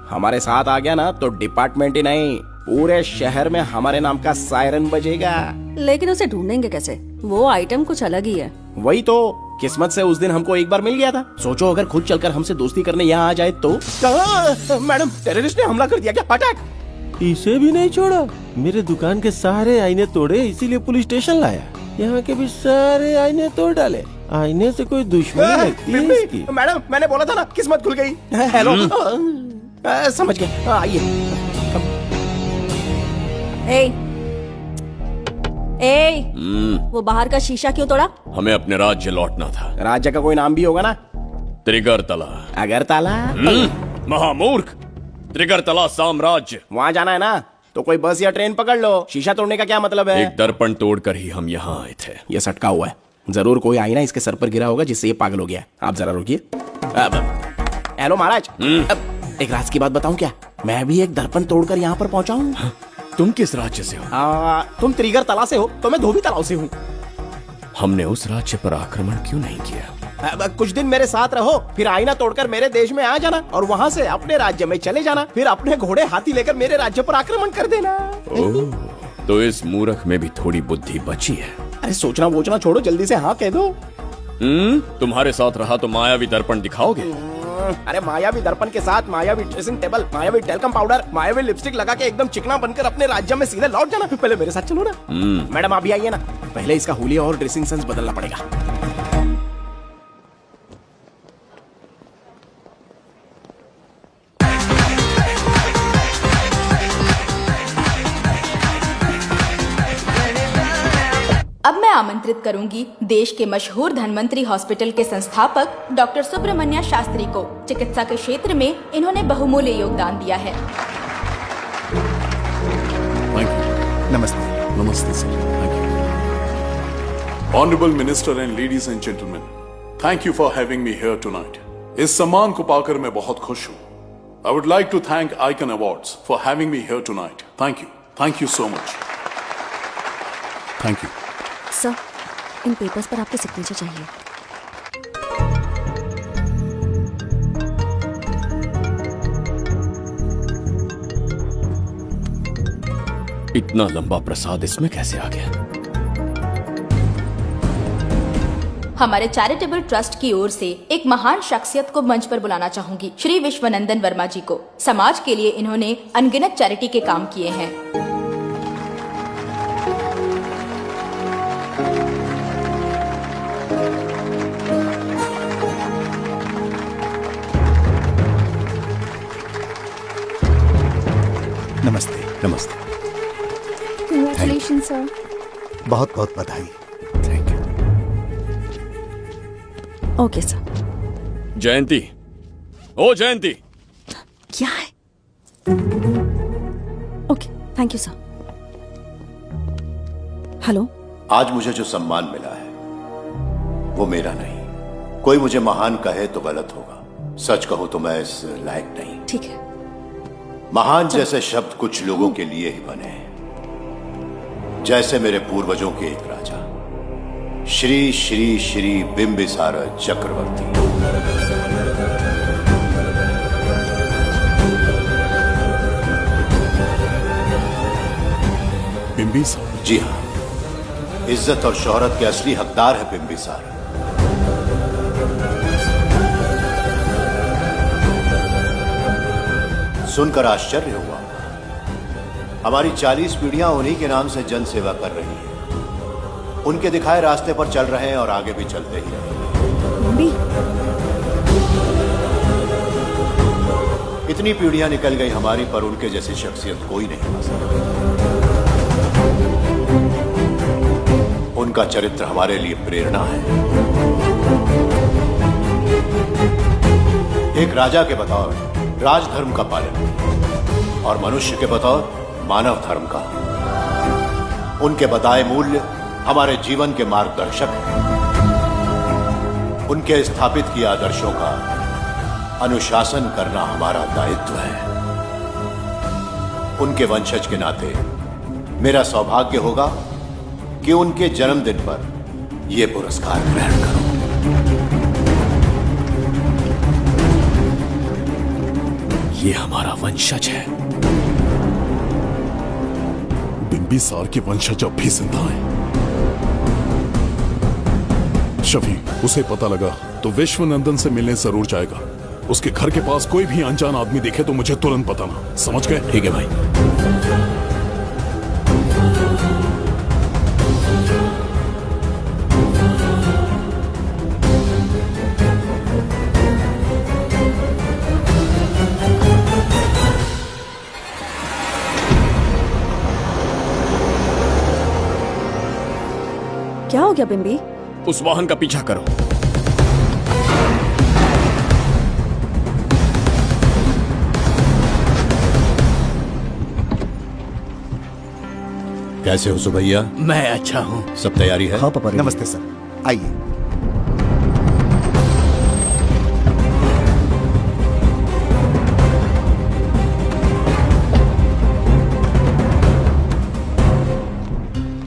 हमारे साथ आ गया ना तो डिपार्टमेंट ही नहीं, पूरे शहर में हमारे नाम का सायरन बजेगा। लेकिन उसे ढूंढेंगे कैसे? वो आइटम कुछ अलग ही है। वही तो, किस्मत से उस दिन हमको एक बार मिल गया था। सोचो अगर खुद चलकर हमसे दोस्ती करने यहाँ आ जाए तो। मैडम टेररिस्ट ने हमला कर दिया क्या? पटाक। इसे भी नहीं छोड़ा। मेरे दुकान के सारे आईने तोड़े, इसीलिए पुलिस स्टेशन लाया। यहाँ के भी सारे आईने तोड़ डाले। आईने से कोई दुश्मनी लगती है इसकी? मैडम मैंने बोला था ना, किस्मत खुल गई। हेलो समझ गए, आइए। वो बाहर का शीशा क्यों तोड़ा? हमें अपने राज्य लौटना था। राज्य का कोई नाम भी होगा ना? त्रिगर्तला। अगरतला? महामूर्ख, त्रिगर्तला साम्राज्य। वहाँ जाना है ना तो कोई बस या ट्रेन पकड़ लो। शीशा तोड़ने का क्या मतलब है? एक दर्पण तोड़कर ही हम यहाँ आए थे। ये सटका हुआ है, जरूर कोई आईना इसके सर पर गिरा होगा जिससे ये पागल हो गया। आप जरा रुकिए। हेलो महाराज, एक राज की बात बताऊं क्या? मैं भी एक दर्पण तोड़कर यहाँ पर पहुंचा हूँ। तुम किस राज्य से हो? तुम त्रिगर्तला से हो तो मैं धोबी तालाब से हूँ। हमने उस राज्य पर आक्रमण क्यों नहीं किया? कुछ दिन मेरे साथ रहो, फिर आईना तोड़कर मेरे देश में आ जाना और वहाँ से अपने राज्य में चले जाना। फिर अपने घोड़े हाथी लेकर मेरे राज्य पर आक्रमण कर देना। तो इस मूर्ख में भी थोड़ी बुद्धि बची है। अरे सोचना वोचना छोड़ो, जल्दी से हाँ कह दो। तुम्हारे साथ रहा तो मायावी दर्पण दिखाओगे? अरे मायावी दर्पण के साथ मायावी ड्रेसिंग टेबल, मायावी टेलकम पाउडर, मायावी लिपस्टिक लगा के एकदम चिकना बनकर अपने राज्य में सीधे लौट जाना। पहले मेरे साथ चलो ना। मैडम आप भी आइए ना, पहले इसका हुलिया और ड्रेसिंग सेंस बदलना पड़ेगा। अब मैं आमंत्रित करूंगी देश के मशहूर धन्वंतरी हॉस्पिटल के संस्थापक डॉक्टर सुब्रमण्य शास्त्री को। चिकित्सा के क्षेत्र में इन्होंने बहुमूल्य योगदान दिया है। नमस्ते। नमस्ते sir, thank you. Honourable minister and ladies and gentleman, thank you for having me here tonight. इस सम्मान को पाकर मैं बहुत खुश हूँ। I would like to thank Icon Awards for having me here tonight. Thank you so much. Thank you sir, इन papers पर आपके सिग्नेचर चाहिए। इतना लंबा प्रसाद इसमें कैसे आ गया? हमारे चैरिटेबल ट्रस्ट की ओर से एक महान शख्सियत को मंच पर बुलाना चाहूंगी, श्री विश्वनंदन वर्मा जी को। समाज के लिए इन्होंने अनगिनत चैरिटी के काम किए हैं। नमस्ते। Congratulations, sir. बहुत बहुत बधाई। Okay sir. जयंती, ओ जयंती, क्या है? Okay, thank you sir. Hello. आज मुझे जो सम्मान मिला है वो मेरा नहीं। कोई मुझे महान कहे तो गलत होगा, सच कहूं तो मैं इस लायक नहीं। ठीक है। महान जैसे शब्द कुछ लोगों के लिए ही बने हैं, जैसे मेरे पूर्वजों के एक राजा श्री श्री श्री बिंबिसार चक्रवर्ती। बिंबिसार? जी हाँ, इज्जत और शोहरत के असली हकदार है बिंबिसार। सुनकर आश्चर्य हुआ, हमारी 40 पीढ़ियां उन्हीं के नाम से जन सेवा कर रही हैं। उनके दिखाए रास्ते पर चल रहे हैं और आगे भी चलते ही रहेंगे। इतनी पीढ़ियां निकल गई हमारी, पर उनके जैसी शख्सियत कोई नहीं पा सकता। उनका चरित्र हमारे लिए प्रेरणा है। एक राजा के बतौर राजधर्म का पालन और मनुष्य के बतौर मानव धर्म का। उनके बताए मूल्य हमारे जीवन के मार्गदर्शक हैं। उनके स्थापित किए आदर्शों का अनुशासन करना हमारा दायित्व है। उनके वंशज के नाते मेरा सौभाग्य होगा कि उनके जन्मदिन पर यह पुरस्कार ग्रहण करूं। ये हमारा वंशज है। बिंबिसार के वंशज अब भी जिंदा हैं। शफी, उसे पता लगा तो विश्वनंदन से मिलने जरूर जाएगा। उसके घर के पास कोई भी अनजान आदमी दिखे तो मुझे तुरंत बताना, समझ गए? ठीक है भाई। क्या हो गया बिंबी? उस वाहन का पीछा करो। कैसे हो सुभैया? मैं अच्छा हूँ। सब तैयारी है? हाँ पापा। नमस्ते सर, आइए।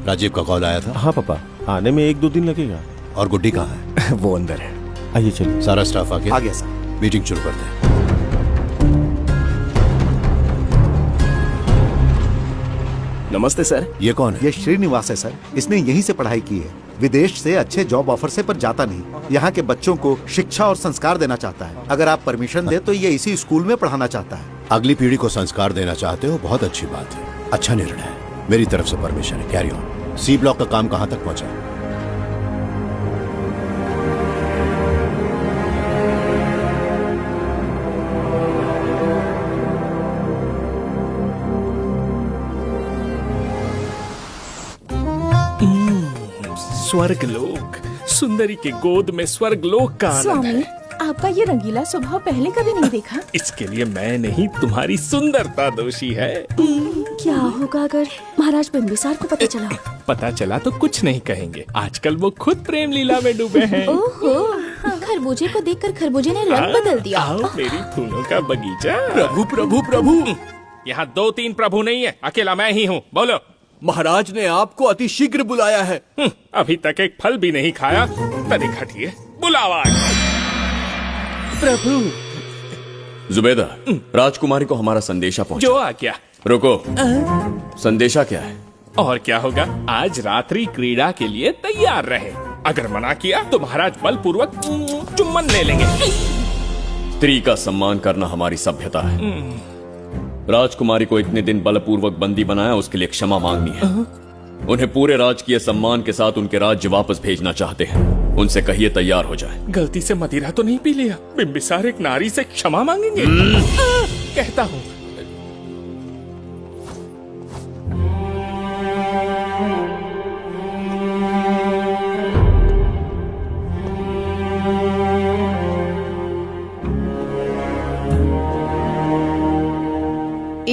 राजीव का कॉल आया था? हाँ पापा, आने में 1-2 दिन लगेगा। और गुड्डी कहाँ है? वो अंदर है। आइए चलिए। सारा स्टाफ आ गया? आ गया सर। मीटिंग शुरू करते हैं। नमस्ते सर। ये कौन है? ये श्रीनिवास है सर। इसने यहीं से पढ़ाई की है। विदेश से अच्छे जॉब ऑफर से पर जाता नहीं। यहाँ के बच्चों को शिक्षा और संस्कार देना चाहता है। अगर आप परमिशन दे तो ये इसी स्कूल में पढ़ाना चाहता है। अगली पीढ़ी को संस्कार देना चाहते हो, बहुत अच्छी बात है, अच्छा निर्णय है। मेरी तरफ से परमिशन है, कैरी ऑन। सी ब्लॉक का काम कहां तक पहुंचा? स्वर्गलोक, सुंदरी के गोद में स्वर्गलोक का आनंद स्वामी, है। आपका ये रंगीला स्वभाव पहले कभी नहीं देखा। इसके लिए मैं नहीं, तुम्हारी सुंदरता दोषी है। क्या होगा अगर महाराज बिंबिसार को पता चला? पता चला तो कुछ नहीं कहेंगे। आजकल वो खुद प्रेम लीला में डूबे हैं। ओहो, खरबूजे को देखकर खरबूजे ने रंग बदल दिया। आओ मेरी फूलों का बगीचा। प्रभु प्रभु प्रभु। यहाँ 2-3 प्रभु नहीं है, अकेला मैं ही हूँ। बोलो। महाराज ने आपको अति शीघ्र बुलाया है। अभी तक एक फल भी नहीं खाया, तनिक हटिए, बुलावा। प्रभु। जुबेदा, राजकुमारी को हमारा संदेशा पहुंचा। जो आ गया। रुको, संदेशा क्या है? और क्या होगा, आज रात्रि क्रीड़ा के लिए तैयार रहे। अगर मना किया तो महाराज बलपूर्वक चुम्बन ले लेंगे। स्त्री का सम्मान करना हमारी सभ्यता है। राजकुमारी को इतने दिन बलपूर्वक बंदी बनाया, उसके लिए क्षमा मांगनी है। उन्हें पूरे राजकीय सम्मान के साथ उनके राज्य वापस भेजना चाहते हैं। उनसे कहिए तैयार हो जाए। गलती से मदिरा तो नहीं पी लिया? बिंबिसार एक नारी से क्षमा मांगेंगे? कहता हूँ।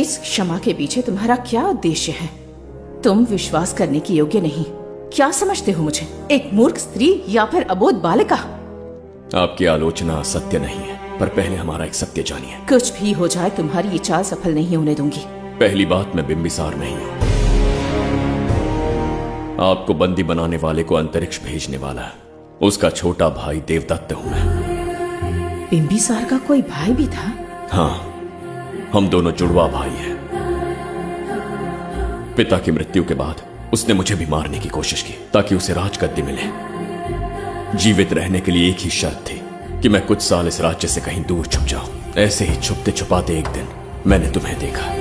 इस क्षमा के पीछे तुम्हारा क्या उद्देश्य है? तुम विश्वास करने की योग्य नहीं। क्या समझते हो मुझे, एक मूर्ख स्त्री या फिर अबोध बालिका? आपकी आलोचना सत्य नहीं है, पर पहले हमारा एक सत्य जानिए। कुछ भी हो जाए, तुम्हारी ये चाल सफल नहीं होने दूंगी। पहली बात, मैं बिंबिसार नहीं हूँ। आपको बंदी बनाने वाले को अंतरिक्ष भेजने वाला उसका छोटा भाई देवदत्त हूं मैं। बिंबिसार का कोई भाई भी था? हाँ, हम दोनों जुड़वा भाई हैं। पिता की मृत्यु के बाद उसने मुझे भी मारने की कोशिश की ताकि उसे राजगद्दी मिले। जीवित रहने के लिए एक ही शर्त थी कि मैं कुछ साल इस राज्य से कहीं दूर छुप जाऊं। ऐसे ही छुपते छुपाते एक दिन मैंने तुम्हें देखा।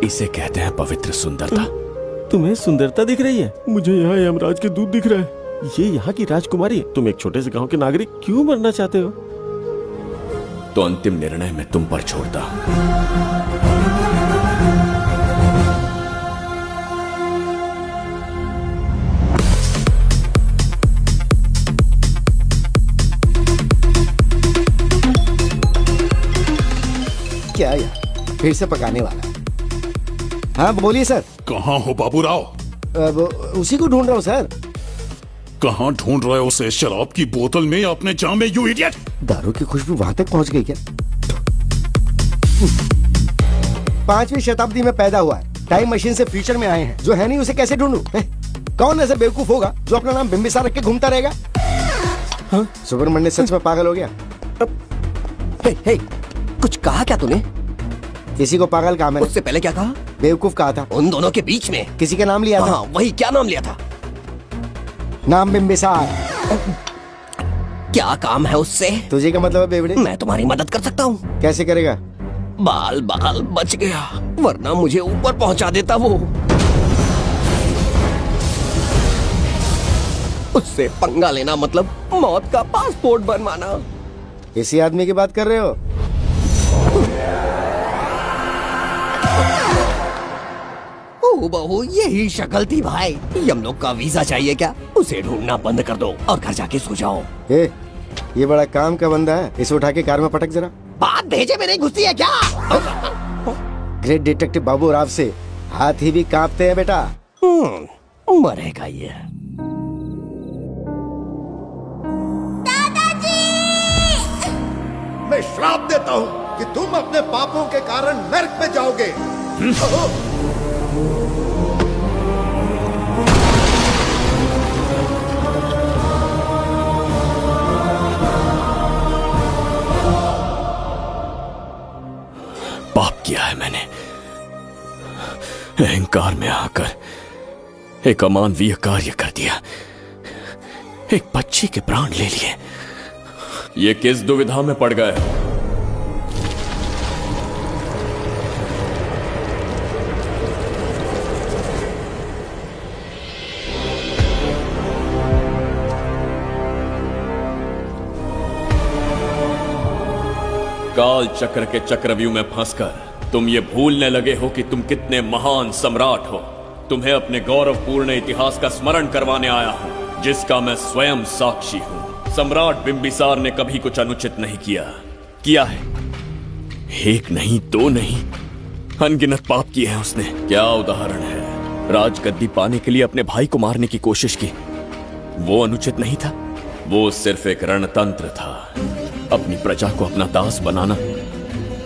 इसे कहते हैं पवित्र सुंदरता। तुम्हें सुंदरता दिख रही है? मुझे यहाँ यमराज के दूध दिख रहा है। ये यहाँ की राजकुमारी, तुम एक छोटे से गांव के नागरिक क्यों मरना चाहते हो? तो अंतिम निर्णय मैं तुम पर छोड़ता हूं। क्या यार, फिर से पकाने वाला है? हाँ बोलिए सर। कहाँ हो बाबूराव? अब उसी को ढूंढ रहा हूँ सर। कहाँ ढूंढ रहे हो उसे? शराब की बोतल में या अपने जाम में, यू इडियट? दारू की खुशबू वहां तक पहुंच गई क्या? 5वीं शताब्दी में पैदा हुआ है, टाइम मशीन से फ्यूचर में आए हैं। जो है नहीं उसे कैसे ढूंढूं? कौन ऐसा बेवकूफ होगा जो अपना नाम बिंबिसार रख के घूमता रहेगा? हाँ? सुब्रमण्य सच में पागल हो गया। हे, कुछ कहा क्या तूने? किसी को पागल कहा मैंने। उससे पहले क्या कहा? बेवकूफ कहा था। उन दोनों के बीच में किसी का नाम लिया था। हाँ, वही, क्या नाम लिया था? नाम बिंबिसार। क्या काम है उससे? तुझे क्या मतलब है बेवड़े? मैं तुम्हारी मदद कर सकता हूँ। कैसे करेगा? बाल बाल बच गया, वरना मुझे ऊपर पहुंचा देता वो। उससे पंगा लेना मतलब मौत का पासपोर्ट बनवाना। इसी आदमी की बात कर रहे हो? बहू यही शक्ल थी भाई। यमलोक का वीजा चाहिए क्या? उसे ढूंढना बंद कर दो और घर जाके सो जाओ। ये बड़ा काम का बंदा है, इसे उठा के कार में पटक जरा। बात भेजे में नहीं घुसती है क्या? ग्रेट डिटेक्टिव बाबू राव से हाथी भी कांपते हैं बेटा। मरेगा ये। मैं श्राप देता हूँ कि तुम अपने पापों के कारण नरक में जाओगे। पाप किया है मैंने। अहंकार में आकर एक अमानवीय कार्य कर दिया, एक बच्ची के प्राण ले लिए। ये किस दुविधा में पड़ गए? काल चक्र के चक्रव्यूह में फंसकर तुम ये भूलने लगे हो कि तुम कितने महान सम्राट हो। तुम्हें अपने गौरवपूर्ण इतिहास का स्मरण करवाने आया हूं, जिसका मैं स्वयं साक्षी हूं। सम्राट बिंबिसार ने कभी कुछ अनुचित नहीं किया है। एक नहीं, दो नहीं, अनगिनत पाप किए हैं उसने। क्या उदाहरण है? राजगद्दी पाने के लिए अपने भाई को मारने की कोशिश की, वो अनुचित नहीं था। वो सिर्फ एक रणतंत्र था। अपनी प्रजा को अपना दास बनाना,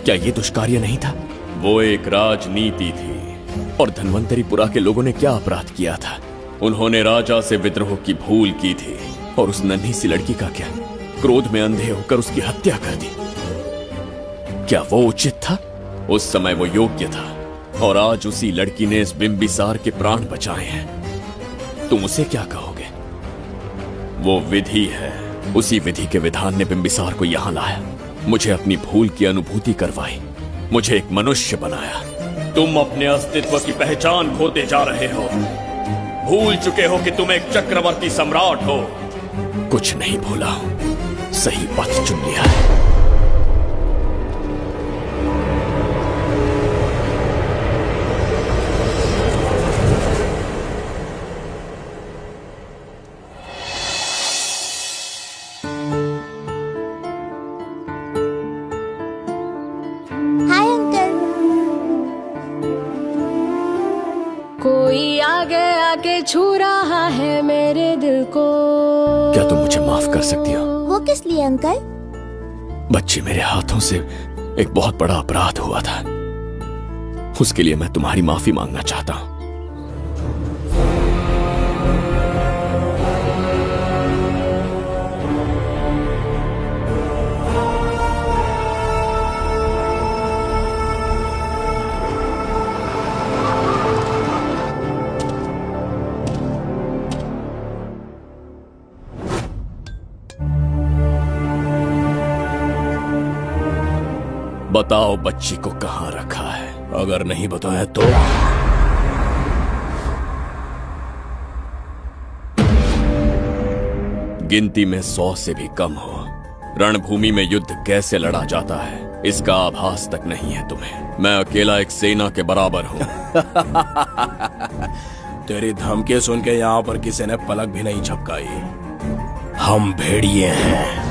क्या ये दुष्कार्य नहीं था? वो एक राजनीति थी। और धन्वंतरीपुरा के लोगों ने क्या अपराध किया था? उन्होंने राजा से विद्रोह की भूल की थी। और उस नन्ही सी लड़की का क्या? क्रोध में अंधे होकर उसकी हत्या कर दी। क्या वो उचित था? उस समय वो योग्य था। और आज उसी लड़की ने इस बिंबिसार के प्राण बचाए हैं। तुम उसे क्या कहोगे? वो विधि है। उसी विधि के विधान ने बिंबिसार को यहां लाया, मुझे अपनी भूल की अनुभूति करवाई, मुझे एक मनुष्य बनाया। तुम अपने अस्तित्व की पहचान खोते जा रहे हो। भूल चुके हो कि तुम एक चक्रवर्ती सम्राट हो, कुछ नहीं भूला हूं, सही पथ चुन लिया है। Hi uncle. कोई आगे आके छू रहा है मेरे दिल को। क्या तुम मुझे माफ कर सकती हो? वो किस लिए अंकल? बच्ची, मेरे हाथों से एक बहुत बड़ा अपराध हुआ था, उसके लिए मैं तुम्हारी माफी मांगना चाहता हूं। बताओ बच्ची को कहां रखा है? अगर नहीं बताया तो गिनती में 100 से भी कम हो। रणभूमि में युद्ध कैसे लड़ा जाता है इसका आभास तक नहीं है तुम्हें। मैं अकेला एक सेना के बराबर हूं। तेरी धमकी सुन के यहाँ पर किसी ने पलक भी नहीं झपकाई। हम भेड़िए हैं।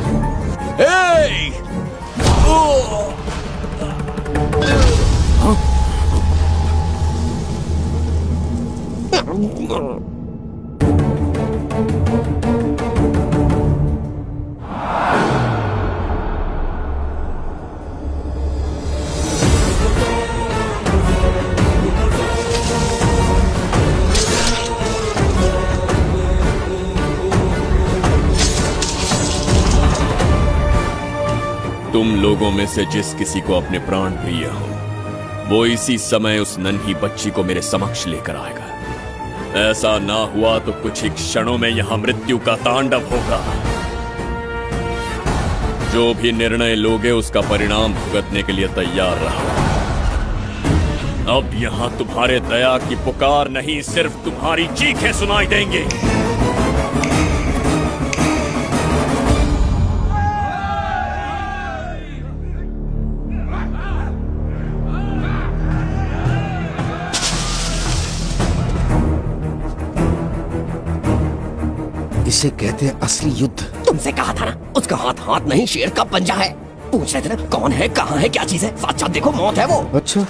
तुम लोगों में से जिस किसी को अपने प्राण प्रिय हो, वो इसी समय उस नन्ही बच्ची को मेरे समक्ष लेकर आएगा। ऐसा ना हुआ तो कुछ ही क्षणों में यहां मृत्यु का तांडव होगा। जो भी निर्णय लोगे उसका परिणाम भुगतने के लिए तैयार रहो। अब यहां तुम्हारे दया की पुकार नहीं, सिर्फ तुम्हारी चीखें सुनाई देंगी। इसे कहते हैं असली युद्ध। तुमसे कहा था ना, उसका हाथ हाथ नहीं शेर का पंजा है। पूछ रहे थे ना कौन है, कहाँ है, क्या चीज है? साक्षात देखो, मौत है वो। अच्छा।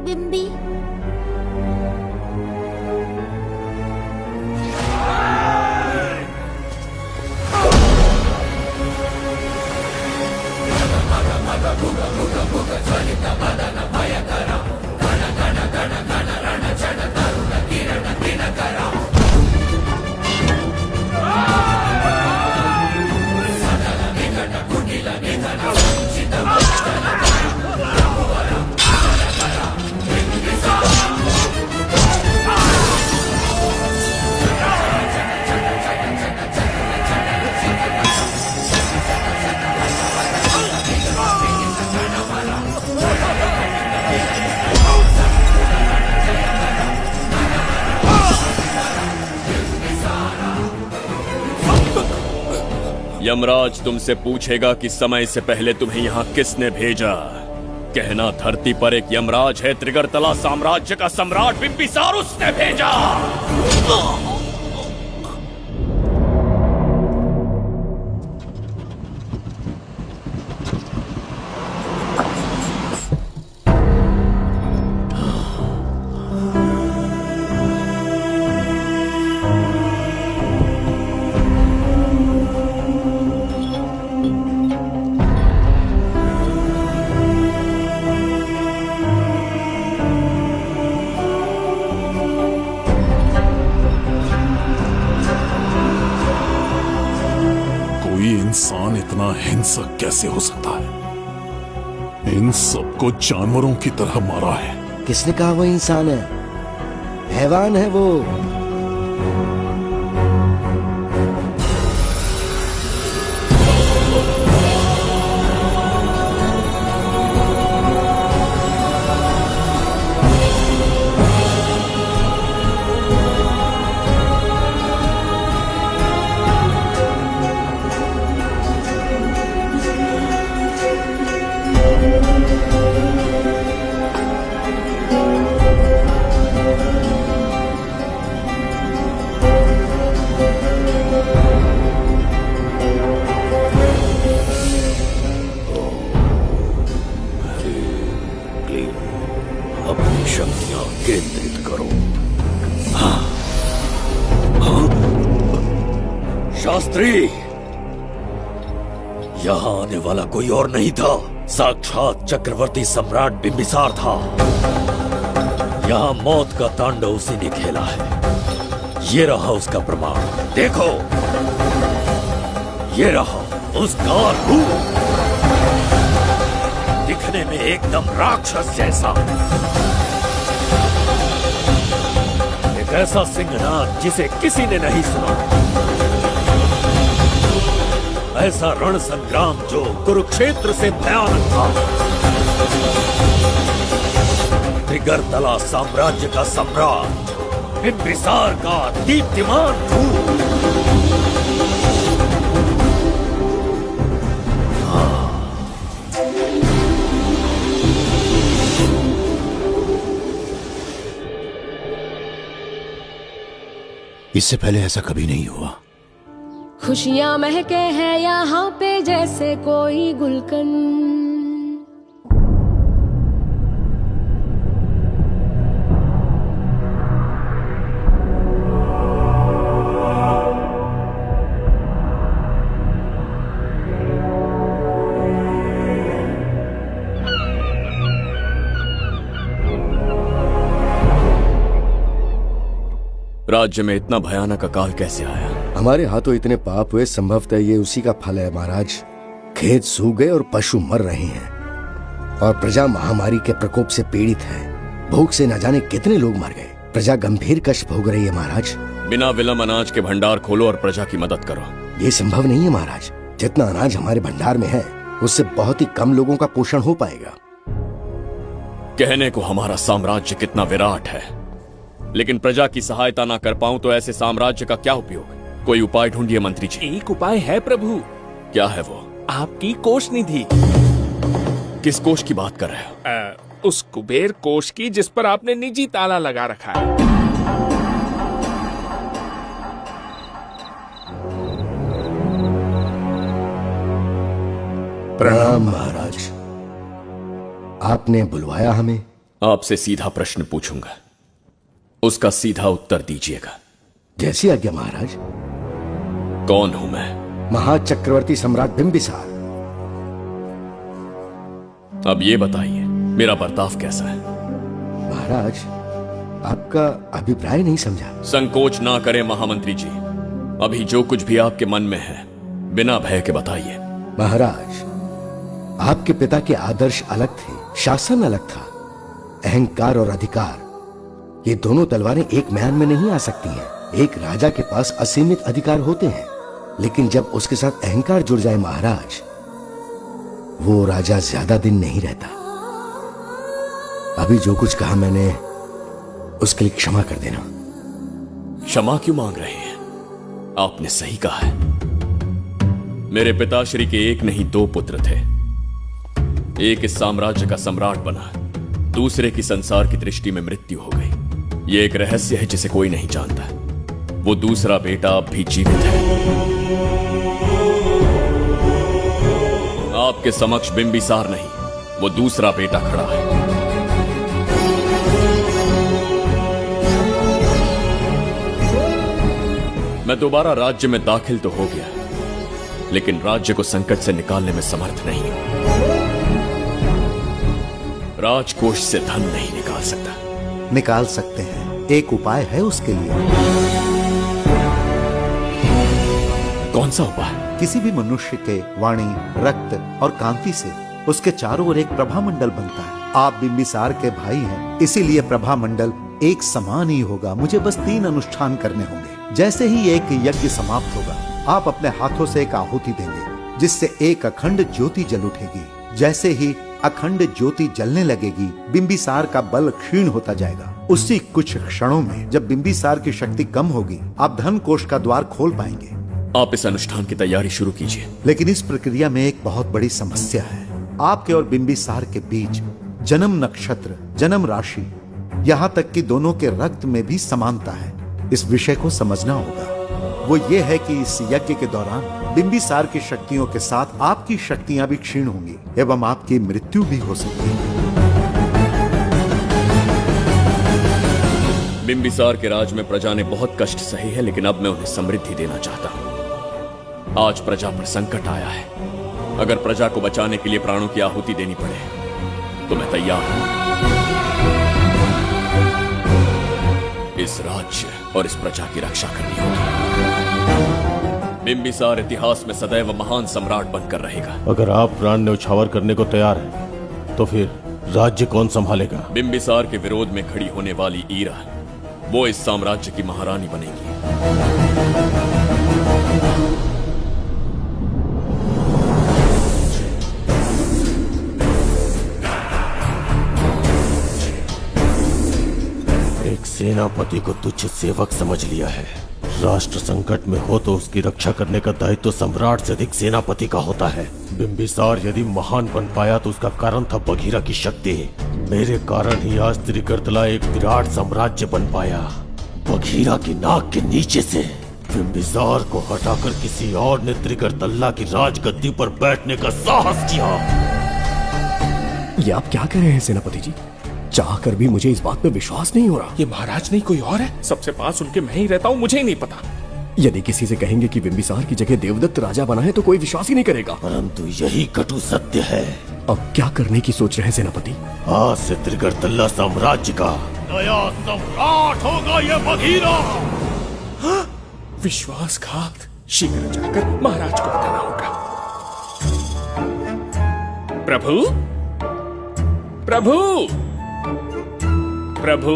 बिम्बी। यमराज तुमसे पूछेगा कि समय से पहले तुम्हें यहाँ किसने भेजा। कहना धरती पर एक यमराज है, त्रिगर्तला साम्राज्य का सम्राट बिम्बिसार, उसने भेजा। इंसान इतना हिंसक कैसे हो सकता है? इन सबको जानवरों की तरह मारा है। किसने कहा वो इंसान है? हैवान है वो। अपनी शक्तियां केंद्रित करो। शास्त्री, यहाँ आने वाला कोई और नहीं था, साक्षात चक्रवर्ती सम्राट बिंबिसार था। यहाँ मौत का तांडव उसी ने खेला है। ये रहा उसका प्रमाण, देखो, ये रहा उसका रूप, दिखने में एकदम राक्षस जैसा। एक ऐसा सिंहनाद जिसे किसी ने नहीं सुना, ऐसा रण संग्राम जो कुरुक्षेत्र से भयानक था। त्रिगर्तला साम्राज्य का सम्राट, बिंबिसार का दीप्तिमान रूप। इससे पहले ऐसा कभी नहीं हुआ। खुशियाँ महके हैं यहाँ पे जैसे कोई गुलकंद। राज्य में इतना भयानक अकाल कैसे आया? हमारे हाथों इतने पाप हुए, संभवतः ये उसी का फल है महाराज। खेत सूख गए और पशु मर रहे हैं और प्रजा महामारी के प्रकोप से पीड़ित है। भूख से न जाने कितने लोग मर गए। प्रजा गंभीर कष्ट भोग रही है महाराज। बिना विलंब अनाज के भंडार खोलो और प्रजा की मदद करो। ये संभव नहीं है महाराज। जितना अनाज हमारे भंडार में है उससे बहुत ही कम लोगों का पोषण हो पाएगा। कहने को हमारा साम्राज्य कितना विराट है, लेकिन प्रजा की सहायता ना कर पाऊं तो ऐसे साम्राज्य का क्या उपयोग? कोई उपाय ढूंढिए मंत्री जी। एक उपाय है प्रभु। क्या है वो? आपकी कोष निधि। किस कोष की बात कर रहे हो? उस कुबेर कोष की जिस पर आपने निजी ताला लगा रखा है। प्रणाम महाराज। आपने बुलवाया हमें? आपसे सीधा प्रश्न पूछूंगा, उसका सीधा उत्तर दीजिएगा। जैसी आज्ञा महाराज। कौन हूं मैं? महाचक्रवर्ती सम्राट बिंबिसार। अब ये बताइए, मेरा बर्ताव कैसा है? महाराज, आपका अभिप्राय नहीं समझा। संकोच ना करें महामंत्री जी, अभी जो कुछ भी आपके मन में है बिना भय के बताइए। महाराज, आपके पिता के आदर्श अलग थे, शासन अलग था। अहंकार और अधिकार, ये दोनों तलवारें एक म्यान में नहीं आ सकती हैं। एक राजा के पास असीमित अधिकार होते हैं, लेकिन जब उसके साथ अहंकार जुड़ जाए महाराज, वो राजा ज्यादा दिन नहीं रहता। अभी जो कुछ कहा मैंने, उसके लिए क्षमा कर देना। क्षमा क्यों मांग रहे हैं? आपने सही कहा है। मेरे पिताश्री के एक नहीं दो पुत्र थे। एक इस साम्राज्य का सम्राट बना, दूसरे की संसार की दृष्टि में मृत्यु हो गई। ये एक रहस्य है जिसे कोई नहीं जानता। वो दूसरा बेटा अब भी जीवित है। आपके समक्ष बिंबिसार नहीं, वो दूसरा बेटा खड़ा है। मैं दोबारा राज्य में दाखिल तो हो गया, लेकिन राज्य को संकट से निकालने में समर्थ नहीं हूं। राजकोष से धन नहीं निकाल सकता। निकाल सकते हैं, एक उपाय है उसके लिए। कौन सा उपाय? किसी भी मनुष्य के वाणी, रक्त और कांति से उसके चारों ओर एक प्रभा मंडल बनता है। आप बिंबिसार के भाई हैं, इसीलिए प्रभा मंडल एक समान ही होगा। मुझे बस 3 अनुष्ठान करने होंगे। जैसे ही एक यज्ञ समाप्त होगा, आप अपने हाथों से एक आहुति देंगे, जिससे एक अखंड ज्योति जल उठेगी। जैसे ही अखंड ज्योति जलने लगेगी, बिंबिसार का बल क्षीण होता जाएगा। उसी कुछ क्षणों में जब बिंबिसार की शक्ति कम होगी, आप धन कोष का द्वार खोल पाएंगे। आप इस अनुष्ठान की तैयारी शुरू कीजिए। लेकिन इस प्रक्रिया में एक बहुत बड़ी समस्या है। आपके और बिंबिसार के बीच जन्म नक्षत्र, जन्म राशि, यहाँ तक कि दोनों के रक्त में भी समानता है। इस विषय को समझना होगा। वो ये है कि इस यज्ञ के दौरान बिंबिसार की शक्तियों के साथ आपकी शक्तियां भी क्षीण होंगी एवं आपकी मृत्यु भी हो सकती है। बिंबिसार के राज में प्रजा ने बहुत कष्ट सहे हैं, लेकिन अब मैं उन्हें समृद्धि देना चाहता हूं। आज प्रजा पर संकट आया है। अगर प्रजा को बचाने के लिए प्राणों की आहुति देनी पड़े तो मैं तैयार हूं। इस राज्य और इस प्रजा की रक्षा करनी होगी। बिंबिसार इतिहास में सदैव महान सम्राट बनकर रहेगा। अगर आप प्राण न्यौछावर करने को तैयार हैं, तो फिर राज्य कौन संभालेगा? बिंबिसार के विरोध में खड़ी होने वाली ईरा, वो इस साम्राज्य की महारानी बनेगी। एक सेनापति को तुच्छ सेवक समझ लिया है। राष्ट्र संकट में हो तो उसकी रक्षा करने का दायित्व तो सम्राट से अधिक सेनापति का होता है। बिंबिसार यदि महान बन पाया तो उसका कारण था बघीरा की शक्ति। मेरे कारण ही आज त्रिगर्तला एक विराट साम्राज्य बन पाया। बघीरा की नाक के नीचे से बिंबिसार को हटाकर किसी और ने त्रिगर्तला की राजगद्दी पर बैठने का साहस किया। ये आप क्या कह रहे हैं सेनापति जी? चाहकर भी मुझे इस बात पे विश्वास नहीं हो रहा। ये महाराज नहीं कोई और है। सबसे पास उनके मैं ही रहता हूँ, मुझे ही नहीं पता। यदि किसी से कहेंगे कि बिंबिसार की जगह देवदत्त राजा बना है तो कोई विश्वास ही नहीं करेगा। परंतु यही कटु सत्य है। अब क्या करने की सोच रहे हैं सेनापति? आज से त्रिगर्तला साम्राज्य का नया सम्राट होगा ये बघीरा। विश्वासघात। शीघ्र जाकर महाराज को बताना होगा। प्रभु, प्रभु, प्रभु,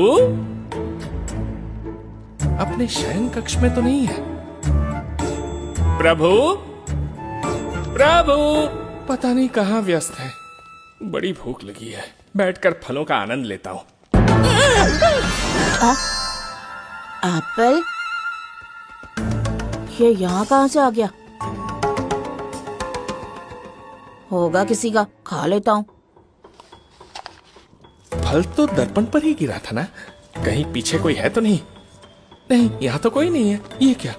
अपने शयन कक्ष में तो नहीं है। प्रभु, प्रभु, पता नहीं कहाँ व्यस्त है। बड़ी भूख लगी है, बैठकर फलों का आनंद लेता हूँ। एप्पल? ये यहाँ कहाँ से आ गया? होगा किसी का, खा लेता हूँ। फल तो दर्पण पर ही गिरा था ना? कहीं पीछे कोई है तो नहीं? नहीं, यहाँ तो कोई नहीं है। ये क्या?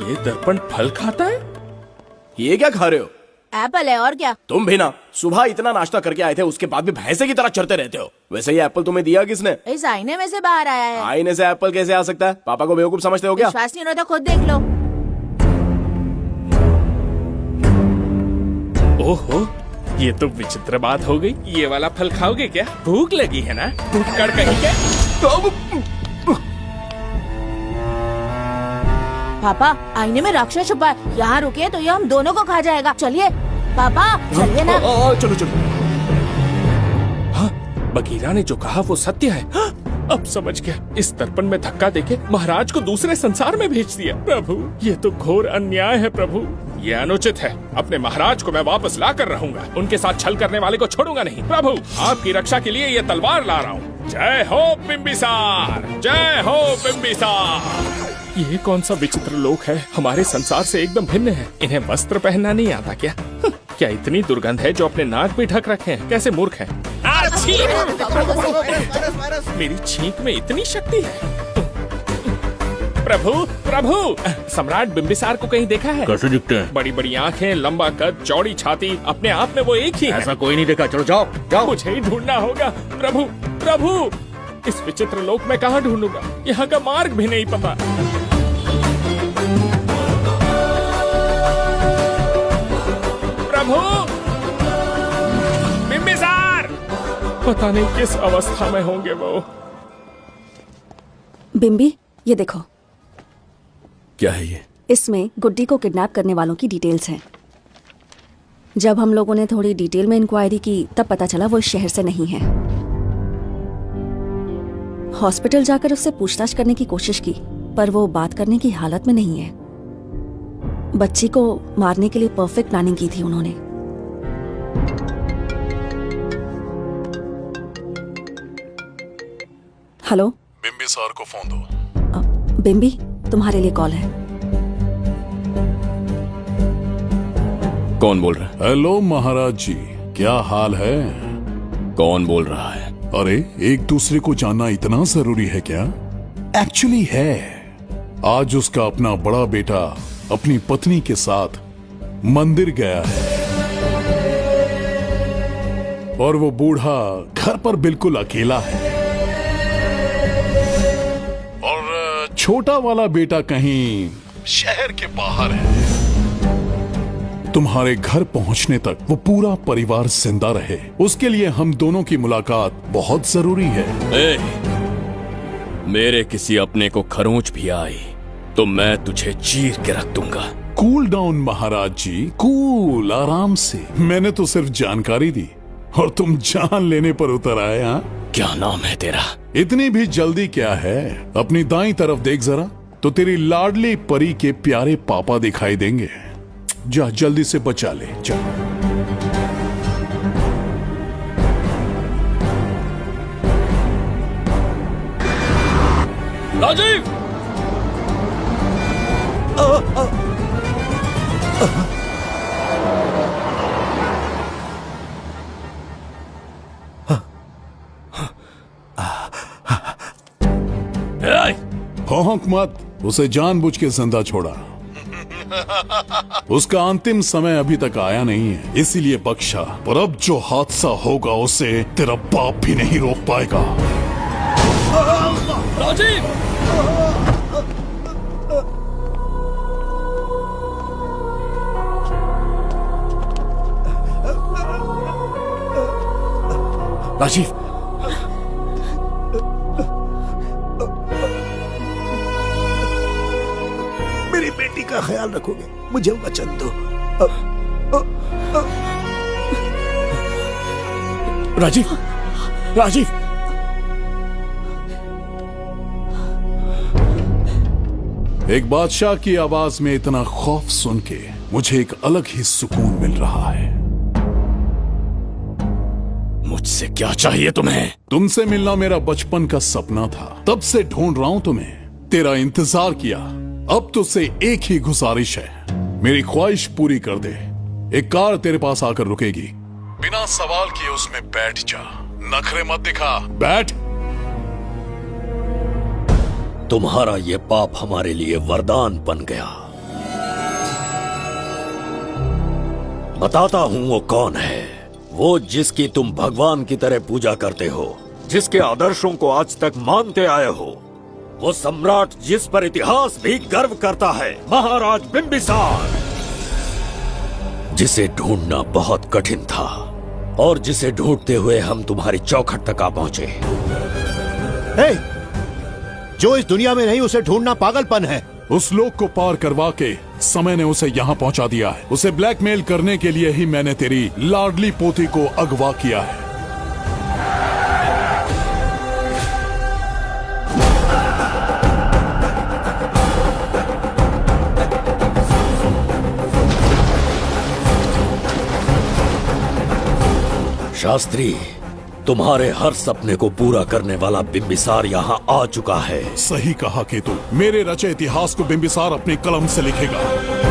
ये दर्पण फल खाता है? ये क्या खा रहे हो? एप्पल है और क्या? तुम भी ना सुबह इतना नाश्ता करके आए थे, उसके बाद भी भैंसे की तरह चरते रहते हो। वैसे ये एप्पल तुम्हें दिया किसने? इस आईने में से बाहर आया है। आईने से एप्पल कैसे आ सकता है? पापा को बेवकूफ समझते हो क्या? विश्वास नहीं हो रहा तो खुद देख लो। ओहो, ये तो विचित्र बात हो गई। ये वाला फल खाओगे क्या? भूख लगी है ना? भूख कर कहीं क्या? पापा, आईने में राक्षस छुपा है। यहाँ रुके तो ये हम दोनों को खा जाएगा। चलिए पापा, चलिए ना। चलो चलो। हाँ, बघीरा ने जो कहा वो सत्य है। हाँ, अब समझ गया। इस दर्पण में धक्का देके महाराज को दूसरे संसार में भेज दिया। प्रभु, ये तो घोर अन्याय है प्रभु। ये अनुचित है। अपने महाराज को मैं वापस ला कर रहूंगा। उनके साथ छल करने वाले को छोड़ूंगा नहीं। प्रभु, आपकी रक्षा के लिए ये तलवार ला रहा हूँ। जय हो बिंबिसार, जय हो बिंबिसार। ये कौन सा विचित्र लोक है? हमारे संसार से एकदम भिन्न है। इन्हें वस्त्र पहनना नहीं आता क्या? क्या इतनी दुर्गंध है जो अपने नाक भी ढक रखे हैं? कैसे मूर्ख हैं? मेरी छींक में इतनी शक्ति है। प्रभु, प्रभु, सम्राट बिंबिसार को कहीं देखा है? कैसे दिखते हैं? बड़ी बड़ी आंखें, लंबा कद, चौड़ी छाती, अपने आप में वो एक ही है। ऐसा कोई नहीं देखा। चलो जाओ जाओ। मुझे ही ढूंढना होगा। प्रभु, प्रभु, इस विचित्र लोक में कहाँ ढूंढूंगा? यहाँ का मार्ग भी नहीं पता। प्रभु, बिंबिसार, पता नहीं किस अवस्था में होंगे वो। बिंबी, ये देखो। क्या है ये? इसमें गुड्डी को किडनैप करने वालों की डिटेल्स हैं। जब हम लोगों ने थोड़ी डिटेल में इंक्वायरी की तब पता चला वो इस शहर से नहीं है। हॉस्पिटल जाकर उससे पूछताछ करने की कोशिश की पर वो बात करने की हालत में नहीं है। बच्ची को मारने के लिए परफेक्ट प्लानिंग की थी उन्होंने। हेलो, बिम्बी सार को फोन दो। बिम्बी, तुम्हारे लिए कॉल है। कौन बोल रहा है? हेलो महाराज जी, क्या हाल है? कौन बोल रहा है? अरे, एक दूसरे को जानना इतना जरूरी है क्या? एक्चुअली है। आज उसका अपना बड़ा बेटा अपनी पत्नी के साथ मंदिर गया है और वो बूढ़ा घर पर बिल्कुल अकेला है और छोटा वाला बेटा कहीं शहर के बाहर है। तुम्हारे घर पहुंचने तक वो पूरा परिवार जिंदा रहे, उसके लिए हम दोनों की मुलाकात बहुत जरूरी है। मेरे किसी अपने को खरोंच भी आई तो मैं तुझे चीर के रख दूंगा। कूल डाउन महाराज जी, कूल, आराम से। मैंने तो सिर्फ जानकारी दी और तुम जान लेने पर उतर आए। हाँ, क्या नाम है तेरा? इतनी भी जल्दी क्या है? अपनी दाईं तरफ देख जरा तो तेरी लाडली परी के प्यारे पापा दिखाई देंगे। जा, जल्दी से बचा ले, जा। राजीव! भौंक मत, उसे जानबूझ के जिंदा छोड़ा। उसका अंतिम समय अभी तक आया नहीं है, इसीलिए बख्शा। पर अब जो हादसा होगा उसे तेरा बाप भी नहीं रोक पाएगा। राजीव! राजीव, मेरी बेटी का ख्याल रखोगे? मुझे वचन दो। राजीव, राजीव, एक बादशाह की आवाज में इतना खौफ सुन के मुझे एक अलग ही सुकून मिल रहा है। मुझसे क्या चाहिए तुम्हें? तुमसे मिलना मेरा बचपन का सपना था, तब से ढूंढ रहा हूं तुम्हें, तेरा इंतजार किया। अब तुझसे एक ही गुजारिश है, मेरी ख्वाहिश पूरी कर दे। एक कार तेरे पास आकर रुकेगी, बिना सवाल किए उसमें बैठ जा, नखरे मत दिखा, बैठ। तुम्हारा ये पाप हमारे लिए वरदान बन गया। बताता हूं वो कौन है, वो जिसकी तुम भगवान की तरह पूजा करते हो, जिसके आदर्शों को आज तक मानते आए हो, वो सम्राट जिस पर इतिहास भी गर्व करता है, महाराज बिंबिसार, जिसे ढूंढना बहुत कठिन था और जिसे ढूंढते हुए हम तुम्हारी चौखट तक आ पहुंचे। जो इस दुनिया में नहीं उसे ढूंढना पागलपन है। उस लोक को पार करवा के समय ने उसे यहाँ पहुंचा दिया है। उसे ब्लैकमेल करने के लिए ही मैंने तेरी लाडली पोती को अगवा किया है। शास्त्री, तुम्हारे हर सपने को पूरा करने वाला बिंबिसार यहाँ आ चुका है। सही कहा केतु, मेरे रचे इतिहास को बिंबिसार अपनी कलम से लिखेगा।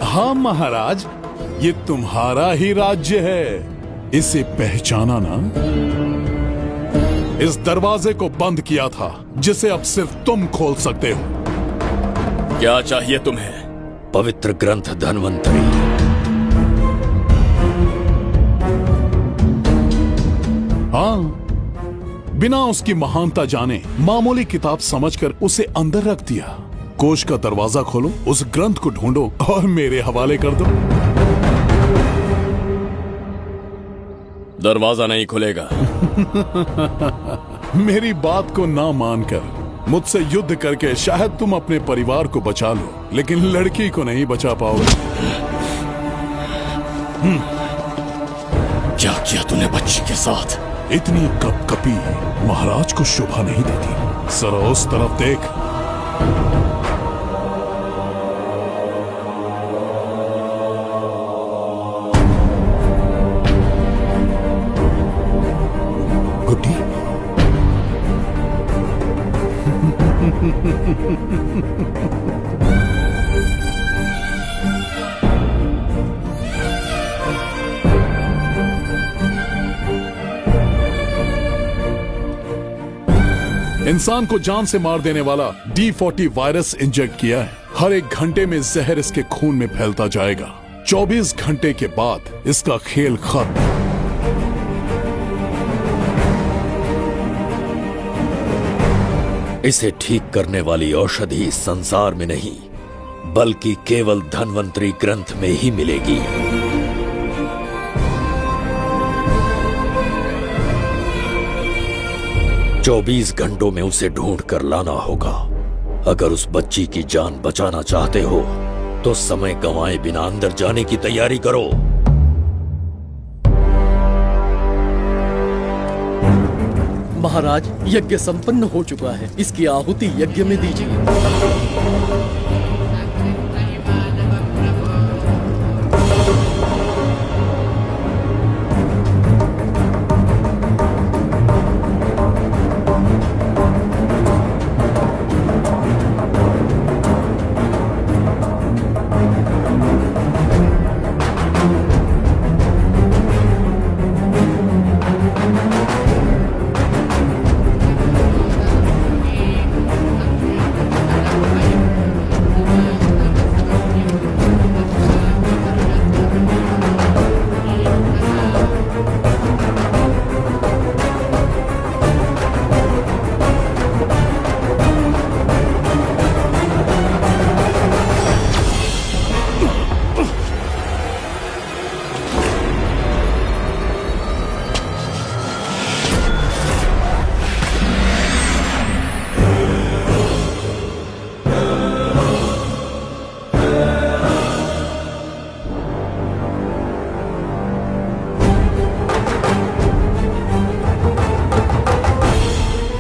हाँ महाराज, ये तुम्हारा ही राज्य है, इसे पहचाना ना? इस दरवाजे को बंद किया था जिसे अब सिर्फ तुम खोल सकते हो। क्या चाहिए तुम्हें? पवित्र ग्रंथ धन्वंतरी। हाँ, बिना उसकी महानता जाने मामूली किताब समझकर उसे अंदर रख दिया। कोष का दरवाजा खोलो, उस ग्रंथ को ढूंढो और मेरे हवाले कर दो। दरवाजा नहीं खुलेगा। मेरी बात को ना मानकर मुझसे युद्ध करके शायद तुम अपने परिवार को बचा लो, लेकिन लड़की को नहीं बचा पाओगे। क्या किया तूने बच्ची के साथ? इतनी कपकपी महाराज को शोभा नहीं देती। जरा उस तरफ देख। गुड्डी, इंसान को जान से मार देने वाला D40 वायरस इंजेक्ट किया है। हर 1 घंटे में जहर इसके खून में फैलता जाएगा। 24 घंटे के बाद इसका खेल खत्म। इसे ठीक करने वाली औषधि इस संसार में नहीं, बल्कि केवल धन्वंतरी ग्रंथ में ही मिलेगी। चौबीस घंटों में उसे ढूंढ कर लाना होगा। अगर उस बच्ची की जान बचाना चाहते हो तो समय गंवाए बिना अंदर जाने की तैयारी करो। महाराज, यज्ञ संपन्न हो चुका है, इसकी आहुति यज्ञ में दीजिए।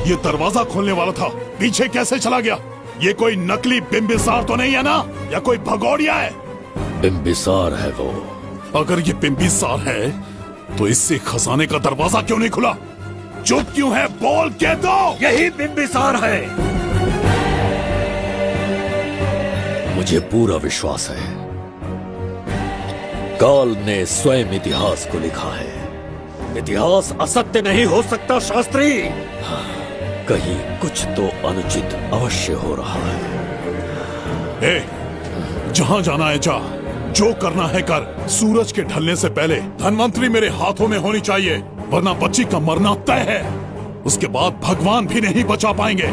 ये दरवाजा खोलने वाला था, पीछे कैसे चला गया? ये कोई नकली बिंबिसार तो नहीं है ना, या कोई भगोड़िया है? बिंबिसार है वो। अगर ये बिंबिसार है तो इससे खजाने का दरवाजा क्यों नहीं खुला? चुप क्यों है? बोल के दो। यही बिंबिसार है। मुझे पूरा विश्वास है, काल ने स्वयं इतिहास को लिखा है। इतिहास असत्य नहीं हो सकता शास्त्री। कहीं कुछ तो अनुचित अवश्य हो रहा है। जहां जाना है जा, जो करना है कर। सूरज के ढलने से पहले धन्वंतरी मेरे हाथों में होनी चाहिए, वरना बच्ची का मरना तय है। उसके बाद भगवान भी नहीं बचा पाएंगे।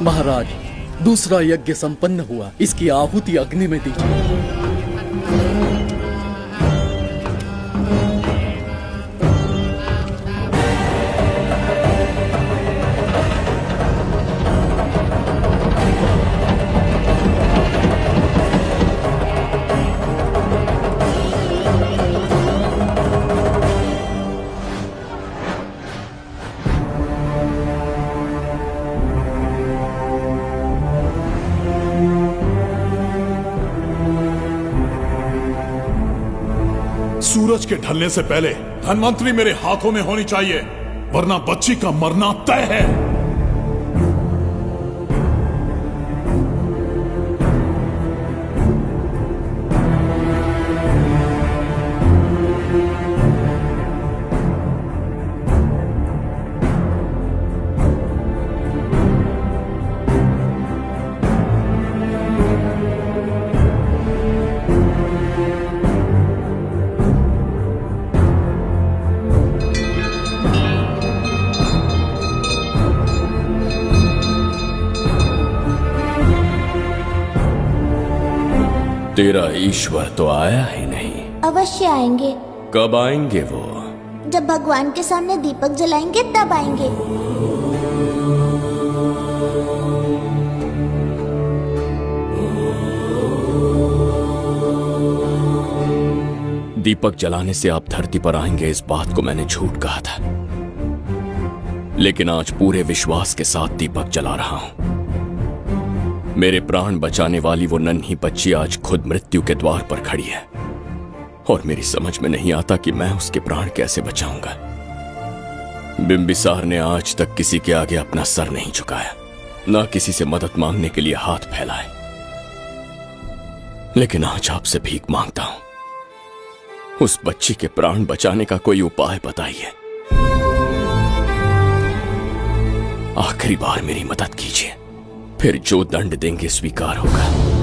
महाराज, दूसरा यज्ञ संपन्न हुआ, इसकी आहुति अग्नि में दीजिए। सूरज के ढलने से पहले धन्वंतरी मेरे हाथों में होनी चाहिए, वरना बच्ची का मरना तय है। तेरा ईश्वर तो आया ही नहीं। अवश्य आएंगे। कब आएंगे वो? जब भगवान के सामने दीपक जलाएंगे तब आएंगे। दीपक जलाने से आप धरती पर आएंगे, इस बात को मैंने झूठ कहा था, लेकिन आज पूरे विश्वास के साथ दीपक जला रहा हूं। मेरे प्राण बचाने वाली वो नन्ही बच्ची आज खुद मृत्यु के द्वार पर खड़ी है और मेरी समझ में नहीं आता कि मैं उसके प्राण कैसे बचाऊंगा। बिंबिसार ने आज तक किसी के आगे अपना सर नहीं झुकाया, ना किसी से मदद मांगने के लिए हाथ फैलाए, लेकिन आज आपसे भीख मांगता हूं। उस बच्ची के प्राण बचाने का कोई उपाय बताइए। आखिरी बार मेरी मदद कीजिए, फिर जो दंड देंगे स्वीकार होगा।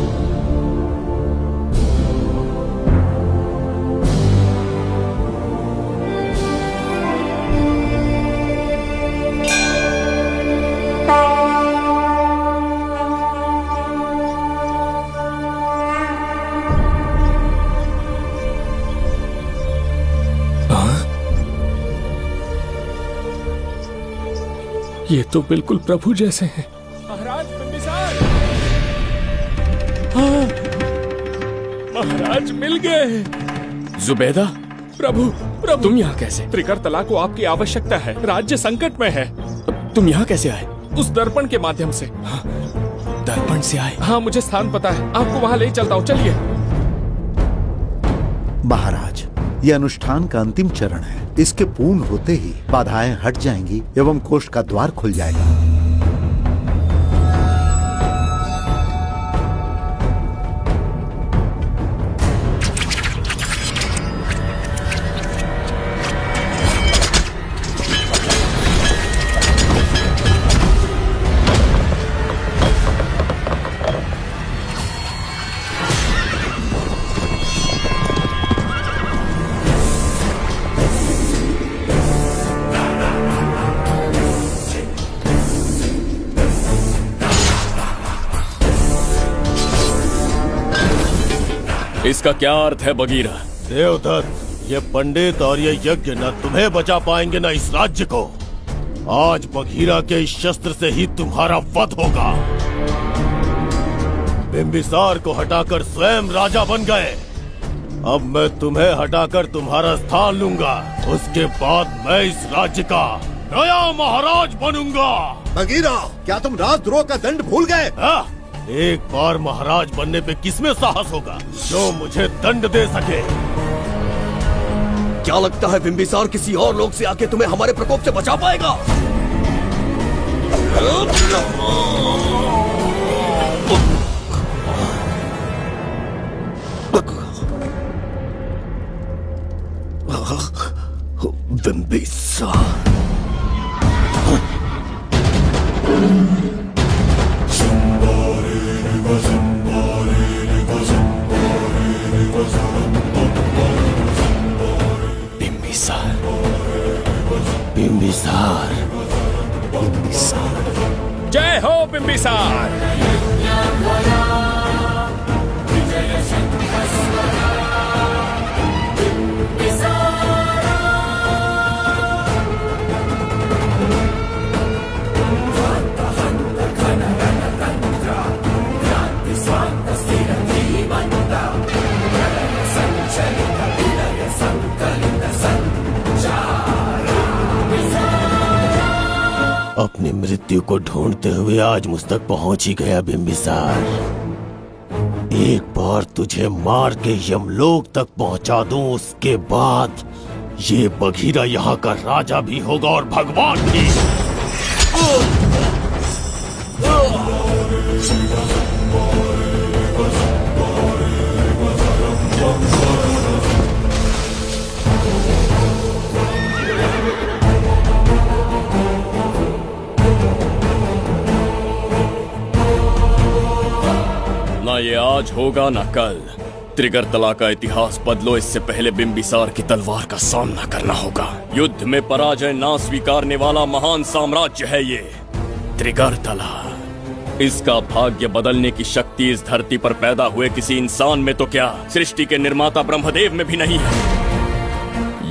ये तो बिल्कुल प्रभु जैसे हैं। महाराज बिंबिसार! हाँ, महाराज मिल गए। जुबैदा, प्रभु प्रभु तुम यहाँ कैसे? त्रिकर्तला को आपकी आवश्यकता है, राज्य संकट में है। तुम यहाँ कैसे आए? उस दर्पण के माध्यम से। हाँ, दर्पण से आए? हाँ, मुझे स्थान पता है, आपको वहाँ ले चलता हूँ, चलिए। महाराज, ये अनुष्ठान का अंतिम चरण है। इसके पूर्ण होते ही बाधाएं हट जाएंगी एवं कोष का द्वार खुल जाएगा। इसका क्या अर्थ है बगीरा? देवदत्त, ये पंडित और ये यज्ञ न तुम्हें बचा पाएंगे न इस राज्य को। आज बगीरा के इस शस्त्र से ही तुम्हारा वध होगा। बिंबिसार को हटाकर स्वयं राजा बन गए, अब मैं तुम्हें हटाकर तुम्हारा स्थान लूंगा। उसके बाद मैं इस राज्य का नया महाराज बनूंगा। बगीरा, क्या तुम राजद्रोह का दंड भूल गए? एक बार महाराज बनने पे किसमें साहस होगा जो मुझे दंड दे सके? क्या लगता है बिंबिसार किसी और लोग से आके तुम्हें हमारे प्रकोप से बचा पाएगा? बिंबिसार बिंबिसार बिंबिसार। जय हो बिंबिसार। अपनी मृत्यु को ढूंढते हुए आज मुझ तक पहुंच ही गया बिंबिसार। एक बार तुझे मार के यमलोक तक पहुंचा दूं, उसके बाद ये बघीरा यहाँ का राजा भी होगा और भगवान भी। ना ये आज होगा ना कल। त्रिगर्तला का इतिहास बदलो, इससे पहले बिंबिसार की तलवार का सामना करना होगा। युद्ध में पराजय ना स्वीकारने वाला महान साम्राज्य है ये त्रिगर्तला। इसका भाग्य बदलने की शक्ति इस धरती पर पैदा हुए किसी इंसान में तो क्या, सृष्टि के निर्माता ब्रह्मदेव में भी नहीं है।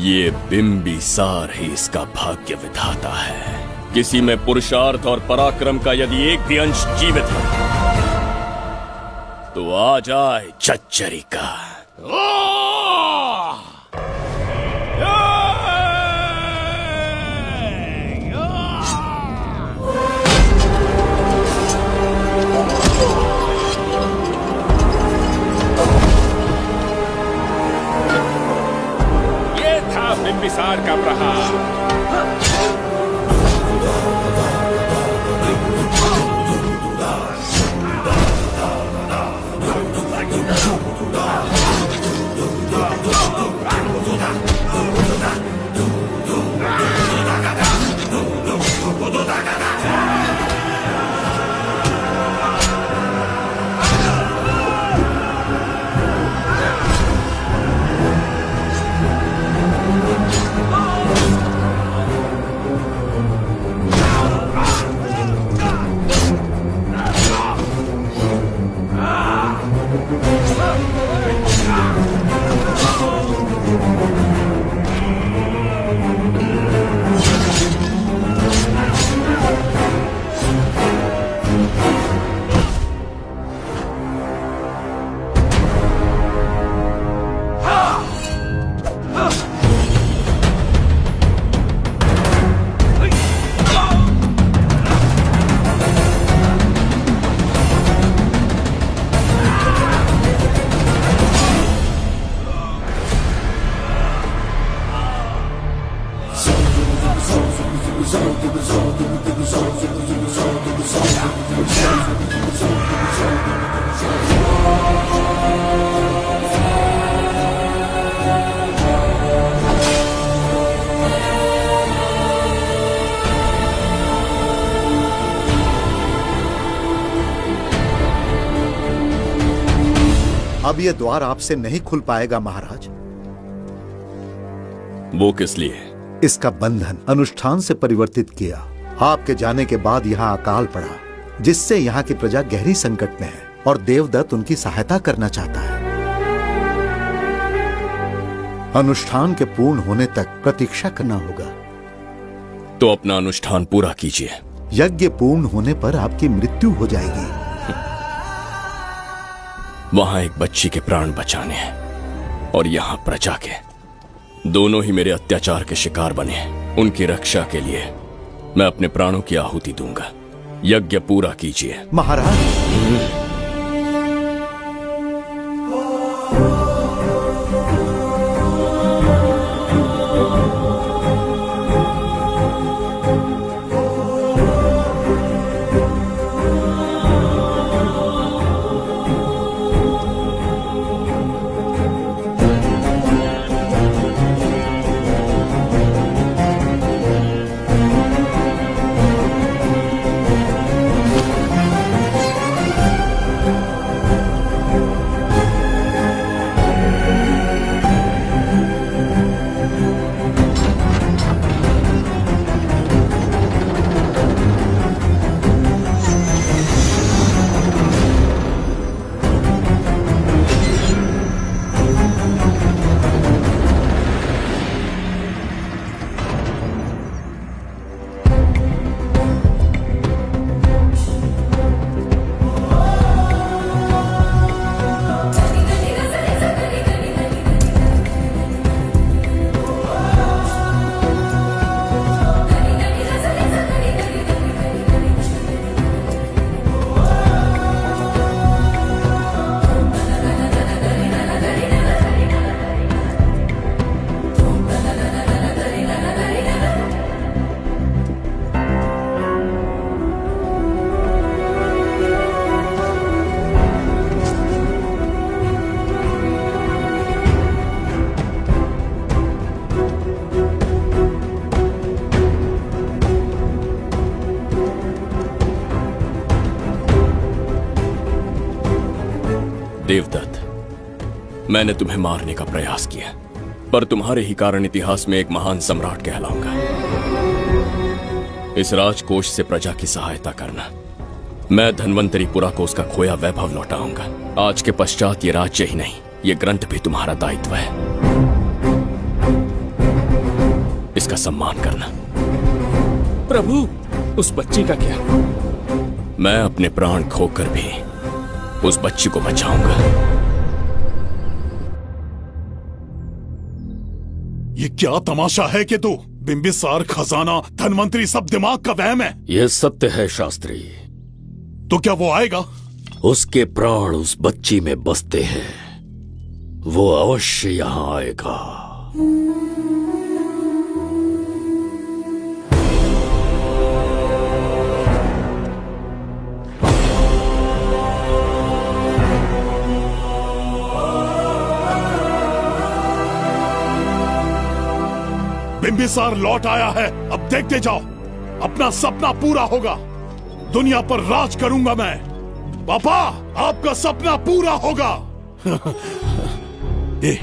ये बिंबिसार ही इसका भाग्य विधाता है। किसी में पुरुषार्थ और पराक्रम का यदि एक भी अंश जीवित है तो आ जाए चच्चरी का। ये था बिंबिसार का प्रहार। अब ये द्वार आपसे नहीं खुल पाएगा महाराज। वो किस लिए? इसका बंधन अनुष्ठान से परिवर्तित किया। आपके जाने के बाद यहाँ अकाल पड़ा, जिससे यहाँ की प्रजा गहरी संकट में है और देवदत्त उनकी सहायता करना चाहता है। अनुष्ठान के पूर्ण होने तक प्रतीक्षा करना होगा। तो अपना अनुष्ठान पूरा कीजिए। यज्ञ पूर्ण होने पर आपकी मृत्यु हो जाएगी। वहां एक बच्ची के प्राण बचाने हैं और यहाँ प्रजा के, दोनों ही मेरे अत्याचार के शिकार बने हैं। उनकी रक्षा के लिए मैं अपने प्राणों की आहुति दूंगा। यज्ञ पूरा कीजिए महाराज। देवदत्त, मैंने तुम्हें मारने का प्रयास किया, पर तुम्हारे ही कारण इतिहास में एक महान सम्राट कहलाऊंगा। इस राजकोष से प्रजा की सहायता करना मैं धन्वंतरीपुरा को उसका खोया वैभव लौटाऊंगा। आज के पश्चात ये राज्य ही नहीं, ये ग्रंथ भी तुम्हारा दायित्व है। इसका सम्मान करना। प्रभु, उस बच्ची का क्या? मैं अपने प्राण खोकर भी उस बच्ची को बचाऊंगा। ये क्या तमाशा है कि तू बिंबिसार, खजाना, धनवंतरी सब दिमाग का वहम है? यह सत्य है शास्त्री। तो क्या वो आएगा? उसके प्राण उस बच्ची में बसते हैं, वो अवश्य यहां आएगा। बिंबिसार लौट आया है, अब देखते जाओ, अपना सपना पूरा होगा। दुनिया पर राज करूंगा मैं। पापा, आपका सपना पूरा होगा। ए,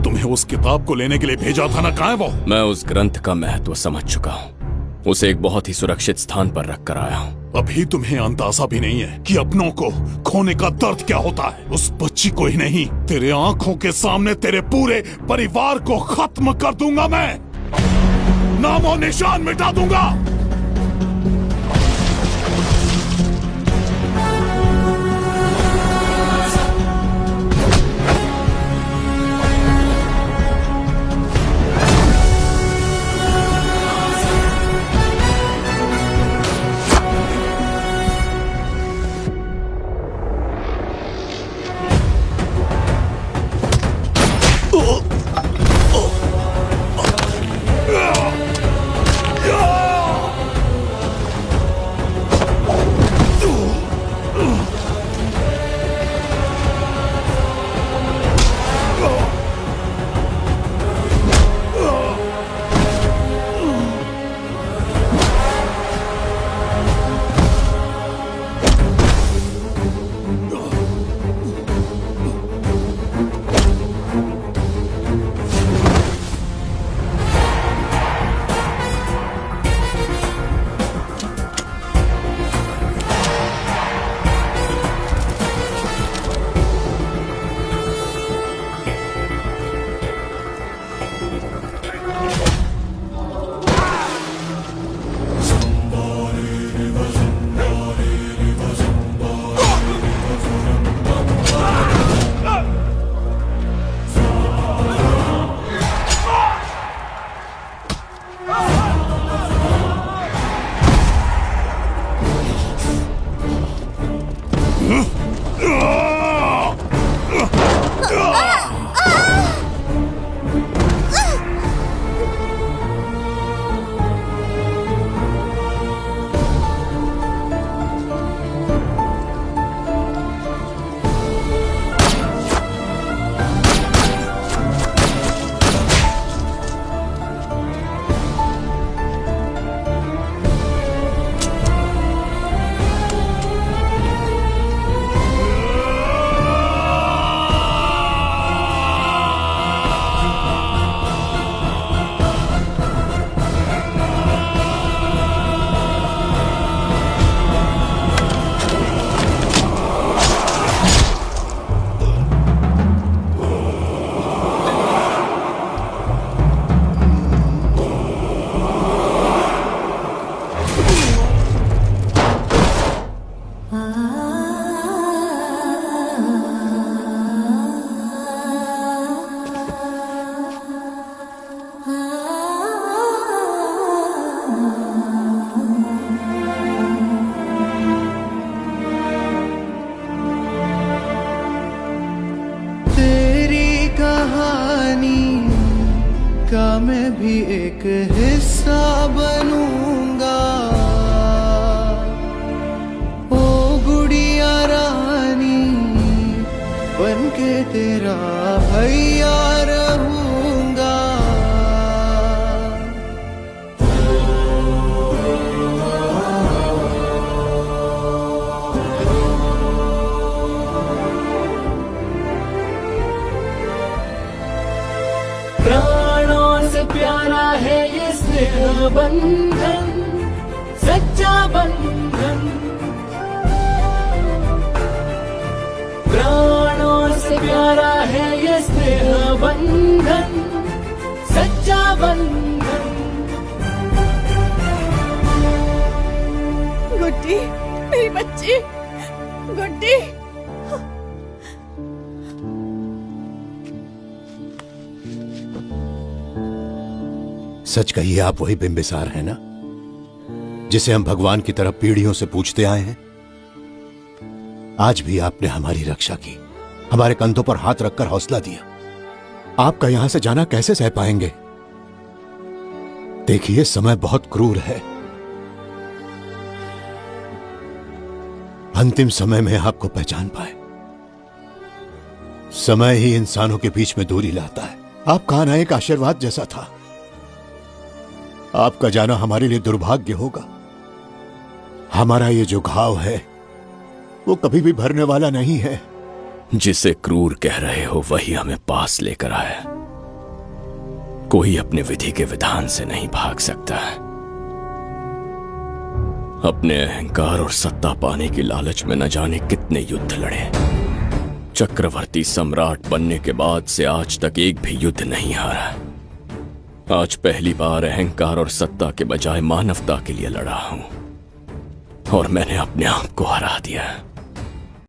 तुम्हें उस किताब को लेने के लिए भेजा था ना, कहाँ है वो? मैं उस ग्रंथ का महत्व समझ चुका हूँ, उसे एक बहुत ही सुरक्षित स्थान पर रख कर आया हूँ। अभी तुम्हें अंदाजा भी नहीं है कि अपनों को खोने का दर्द क्या होता है। उस बच्ची को ही नहीं, तेरे आंखों के सामने तेरे पूरे परिवार को खत्म कर दूंगा मैं, नामो निशान मिटा दूंगा। का मैं भी एक हिस्सा बनूंगा। ओ गुड़िया रानी बनके तेरा भैया रहूंगा। प्राणों से प्यारा है ये स्नेह बंधन, सच्चा बंधन। प्राणों से प्यारा है ये स्नेह बंधन, सच्चा बंधन। गुड्डी, मेरी बच्ची, गुड्डी। सच कहिए, आप वही बिंबिसार हैं ना, जिसे हम भगवान की तरफ पीढ़ियों से पूछते आए हैं? आज भी आपने हमारी रक्षा की, हमारे कंधों पर हाथ रखकर हौसला दिया। आपका यहां से जाना कैसे सह पाएंगे? देखिए, समय बहुत क्रूर है। अंतिम समय में आपको पहचान पाए। समय ही इंसानों के बीच में दूरी लाता है। आपका आना एक आशीर्वाद जैसा था। आपका जाना हमारे लिए दुर्भाग्य होगा। हमारा ये जो घाव है वो कभी भी भरने वाला नहीं है। जिसे क्रूर कह रहे हो वही हमें पास लेकर आया। कोई अपने विधि के विधान से नहीं भाग सकता है। अपने अहंकार और सत्ता पाने की लालच में न जाने कितने युद्ध लड़े। चक्रवर्ती सम्राट बनने के बाद से आज तक एक भी युद्ध नहीं हारा। आज पहली बार अहंकार और सत्ता के बजाय मानवता के लिए लड़ा हूं, और मैंने अपने आप को हरा दिया।